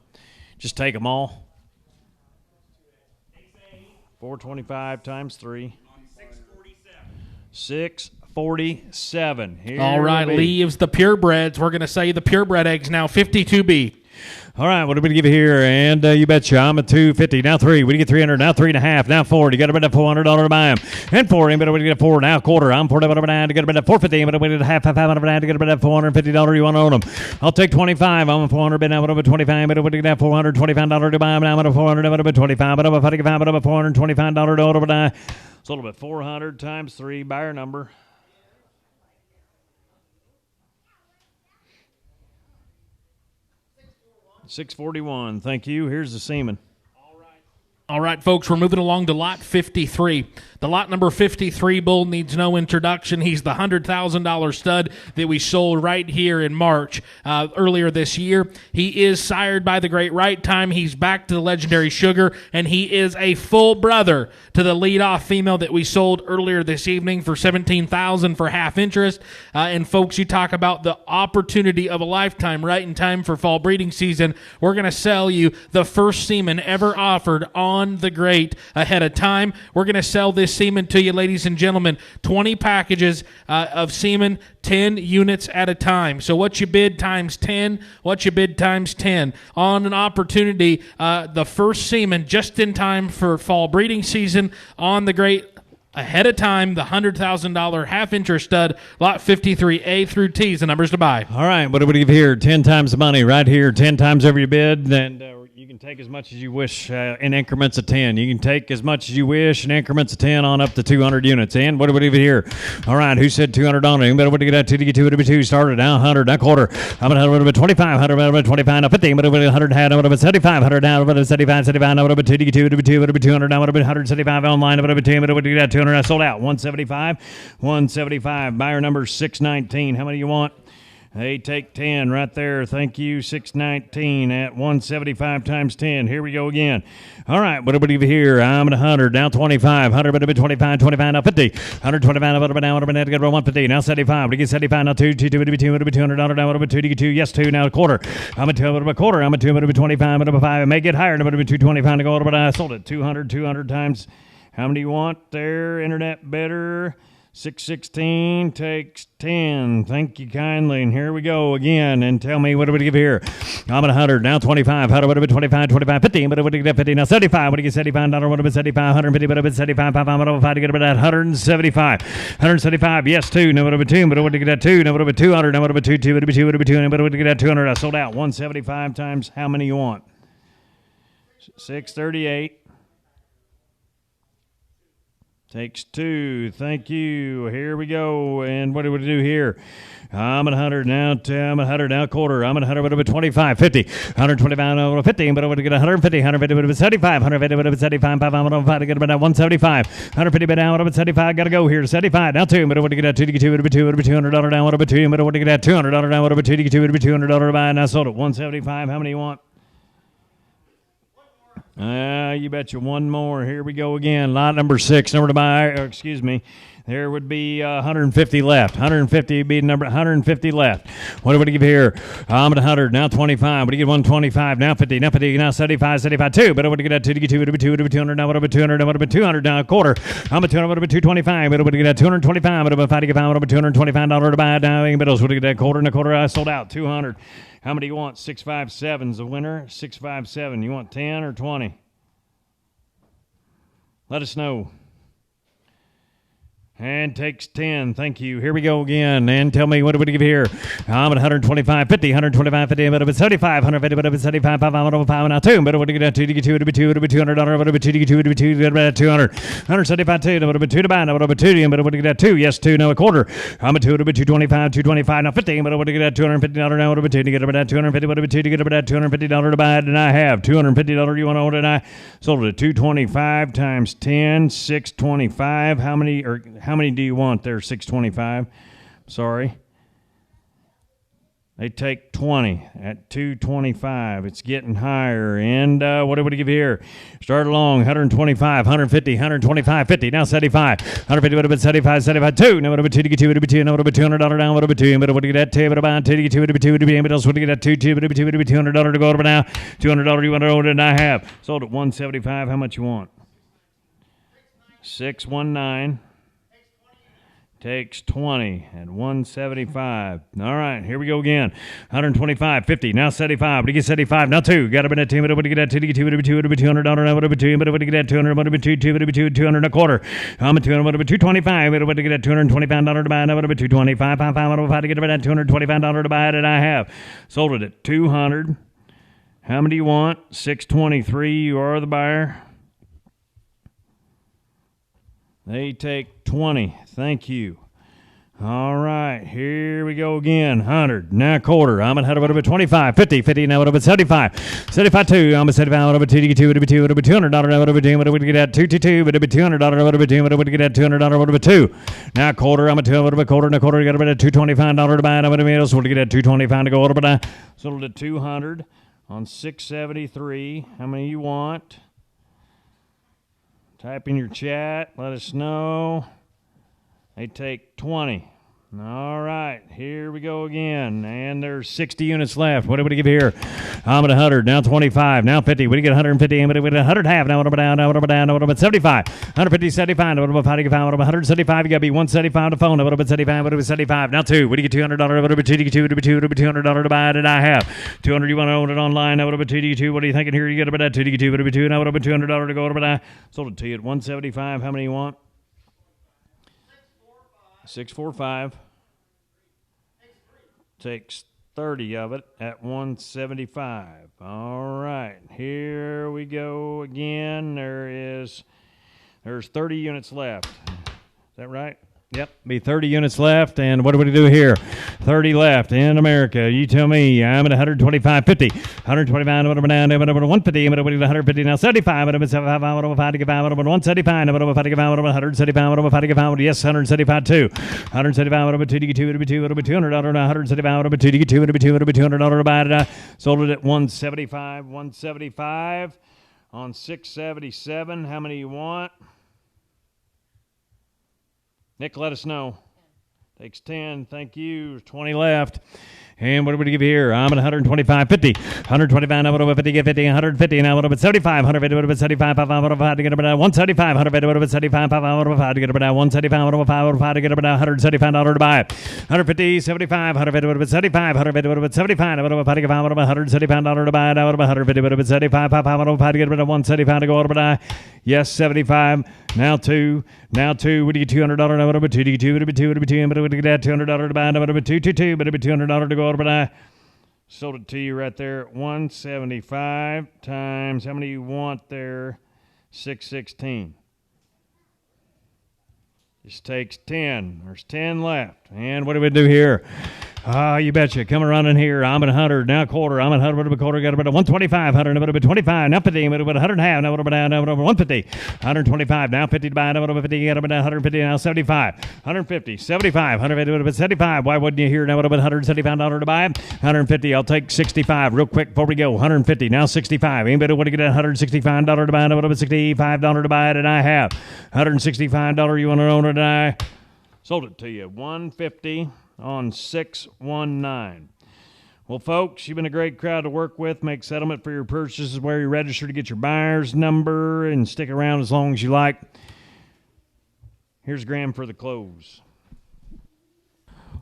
Just take them all. 425 times 3. 647. Here all right, leaves the purebreds. We're going to sell you the purebred eggs now, 52B. All right, what are we going to give you here? And you betcha, I'm at 250. Now 3. We get 300. Now 3.5. Now 4. You got about $400 to buy him. And 4. But we get 4. Now quarter. I'm 4 to get about 450. But we get half. 500 to get about $450. You want to own them? I'll take 25. I'm at 400. But now about 25. But we get $425 to buy him. Now I'm at 400. But 25. But about $425 to own them. Sold them at 400 times 3. Buyer number. 641. Thank you. Here's the semen. All right, folks, we're moving along to lot 53. The lot number 53 bull needs no introduction. He's the $100,000 stud that we sold right here in March earlier this year. He is sired by the great Right Time. He's back to the legendary Sugar, and he is a full brother to the lead-off female that we sold earlier this evening for $17,000 for half interest. And, folks, you talk about the opportunity of a lifetime right in time for fall breeding season. We're going to sell you the first semen ever offered on the great Ahead of Time. We're going to sell this semen to you, ladies and gentlemen. 20 packages of semen, 10 units at a time. So what you bid times 10, what you bid times 10. On an opportunity, the first semen just in time for fall breeding season on the great Ahead of Time, the $100,000 half interest stud, lot 53A through T is the numbers to buy. All right, what do we give here? 10 times the money right here, 10 times every bid, and you can take as much as you wish in increments of 10. You can take as much as you wish in increments of 10 on up to 200 units. And what do we do here? All right, who said 200 on it? You better get that 2 to get 2 to be 2. Started now 100, now quarter. I'm going to have 25, 100, 25, now 50, but 100 had, I'm going to 75, 100 now, but 75, 75, now, but 2 to get 2 to be 2, but 200 now, but 175 online, but 2, but get that 200. I sold out. 175, 175. Buyer number 619. How many you want? They take 10 right there. Thank you. 619 at 175 times 10. Here we go again. All right, what do we do here? I'm at 100, now 25. 100, but 25, 25, now 50. 125, now 150. Now 75. We get 75, now 2, 2, 2, 2, 200, now 2, 2, yes, 2, now a quarter. I'm at 2, a quarter. I'm at 2, 25, 5. I may get higher, but 225 to go, but I sold it. 200 times. How many do you want there? Internet better. 616 takes 10. Thank you kindly. And here we go again. And tell me, what do we give here? I'm at 100. Now 25. How do we 25, 25, 50? But what do we get 50? Now 75. What do you get? $75. What do we 75? 150. But it's 75. 5 to get about 175. 175. Yes, 2. No, what do we 2? But what do you get at 2? No, what do we 200? No, what do we 2? 2, what do we 2? What do we 2? And what do we get at 200? I sold out. 175 times how many you want? 638. Takes 2. Thank you. Here we go. And what do we do here? I'm at 100 now. I'm at 100 now. Quarter. I'm at 100. But 25, 50. 125 now. 50. But I would get 150. 150. But 75. 150. But 75. 5. I'm going to get about 175. 150. But now. But 75. Got to go here. 75. Now 2. But I would get 2 to get 2. Would be $200 down. What about 2? But I would get $200 down. What about 2 to get 2? Would be $200 buy. And I sold it. 175. How many you want? You betcha. One more. Here we go again. Lot number 6. Number to buy. Excuse me. There would be 150 left. 150 would be number 150 left. What do we give here? I'm at 100. Now 25. What do you get? 125. Now 50. Now 50. Now 75. 75. 2. But I would get that 2 to get 2. Would be 2. Would be 200. Now what about 200? Now what about 200? Now a quarter. I'm at 200. What about 225? But I would get that 225. But about 5 to get 5. What about $225 to buy it now? But else would get that quarter and a quarter. I sold out. 200. How many do you want? 657's the winner. 657. You want 10 or 20? Let us know. And takes 10. Thank you. Here we go again. And tell me, what do we give here? I'm at 125, 50, 125, 50, but if it's 75, 150, but if it's 75, 5, I'm 5, now 2. But what do you get? 2 to get 2, it would be 2, it would be $200, but it would be 2 to get 2, it would be 2, it would be 200. 175, 2, it would be 2 to buy, now it would be 2, but what do you get? 2, yes, 2, now a quarter. I'm at 2, it would be 225, 225, now 50, but what do you get? $250, now it would be 2 to get about 250, but it would be 2 to get about $250 to buy it, and I have $250 you want to own it, and I sold it at 225 times 10, 625. How many do you want there? 625. Sorry. They take 20 at 225. It's getting higher. And what do we give here? Start along. 125, 150, 125, 50. Now 75. 150 would have been 75, 75, 2. Now what about 2 to get 2? Would have been 2. Now what about $200 down? What about 2? But what do you get at 2? But about 2 to get 2? Would have been 2. Would have been anybody else? Would have get at 2? 2 would have been 2. Would have been $200 to go over now. $200 you want to own it, and I have. Sold at 175. How much you want? 619. Takes 20 at 175. All right, here we go again. 125, 50, now 75. What do you get? 75, now 2. Got to be at 2. What do you get at 2? To get 2, would be 2, would be $200. Now what would be 2? But what do you get at 200? What would be 2? 2 would be 2, 200 and a quarter. I'm at 200. What would be 225? What would you get at $225 to buy? Now what would be 225? 5, what would I get at $225 to buy it? And I have sold it at 200. How many do you want? 623. You are the buyer. They take 20. Thank you. All right, here we go again. 100, now a quarter. I'm at 100, what about 25, 50, 50, now what about 75, 75, 2. I'm at 75, what about 2 to get 2, what about 2, what about $200, now what about 2, what about get at 222, what about $200, what about 2, what about get at $200, what about 2. Now a quarter, I'm at 2, what about quarter, and a quarter, you got about $225 to buy it, what about else, what to get at 225 to go, what about sold it at 200 on 673. How many you want? Type in your chat. Let us know. They take 20. All right, here we go again. And there's 60 units left. What do we give here? I'm at 100, now 25, now 50. What do you get? 150, but we get 100 half. Now what about down? Now what about down? Now what about 75? 150, 75. What about 5 to get 5? What about 175? You got to be 175 on the phone. What about 75? What about 75? Now 2. What do you get? $200. What about 2 to get 2? What about 2? What about $200 to buy it? And I have 200. You want to own it online? Now what about 2 to get 2? What are you thinking here? You get about that 2 to get 2. What about 2? Now what about $200 to go? What about I sold it to you at 175. How many you want? 645. Takes 30 of it at 175. All right, here we go again. There's 30 units left. Is that right? Yep, be 30 units left, and what do we do here? 30 left in America. You tell me. I'm at 125, 50, 125, I'm down, 150, I'm at 150, now 75, I'm at 75, I'm at 55, I'm at 175, I'm at 55, I'm at 175, I'm at 55, yes, 175, 2, 175, I'm at 2 to get 2, it'll be 2, it'll be $200, 175, I'm at 2 to get 2, it'll be 2, it'll be $200, buy it, sold it at 175 on 677. How many you want? Nick, let us know. Takes 10. Thank you. 20 left. And what do we give here? I'm at 125, 50. 125, I'm at 50, get 50, 150, now I'm at 75, 150, 75, 5 to get about 175, 150, 75, 5 to get about 175, 5 to get about $175 to buy it. 150, 75, 150, 75, 150, 75, I'm at $175 to buy it. Out of 150, 75, 5 to get about 175 to go out of yes, 75. Now two. What do you get $200? Now it'll be 2. Do you get 2? It'll be 2. It'll be 2. But it would get that $200 to buy. Now it'll be 2. But it'll be $200 to go over. But I sold it to you right there. 175 times how many you want there? 616. Just takes 10. There's 10 left. And what do we do here? You betcha. Come around in here. I'm at 100. Now quarter. I'm at 100. A quarter. Got about 125. 100. About 25. Now 50. About 100 and a half. Now about 150. 125. Now 50 to buy. Now about 50. Got about 150. Now 75. 150. 75. 150. 75. Why wouldn't you hear now about $175 to buy? 150. I'll take 65 real quick before we go. 150. Now 65. Anybody want to get $165 to buy? Now about $65 to buy it, and I have $165. You want to own it? And I sold it to you. 150. On 619. Well, folks, you've been a great crowd to work with. Make settlement for your purchases where you register to get your buyer's number and stick around as long as you like. Here's Graham for the close.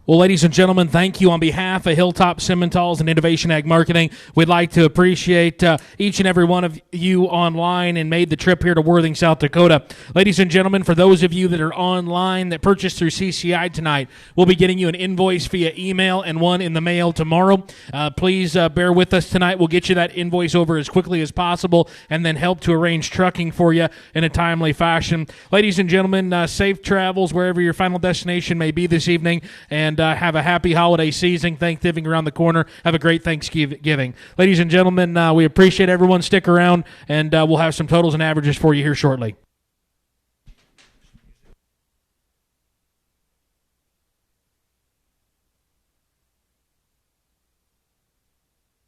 Well, ladies and gentlemen, thank you on behalf of Hilltop, Simmentals, and Innovation Ag Marketing. We'd like to appreciate each and every one of you online and made the trip here to Worthing, South Dakota. Ladies and gentlemen, for those of you that are online that purchased through CCI tonight, we'll be getting you an invoice via email and one in the mail tomorrow. Please bear with us tonight. We'll get you that invoice over as quickly as possible and then help to arrange trucking for you in a timely fashion. Ladies and gentlemen, safe travels wherever your final destination may be this evening, and have a happy holiday season. Thanksgiving around the corner. Have a great Thanksgiving. Ladies and gentlemen, we appreciate everyone. Stick around, and we'll have some totals and averages for you here shortly.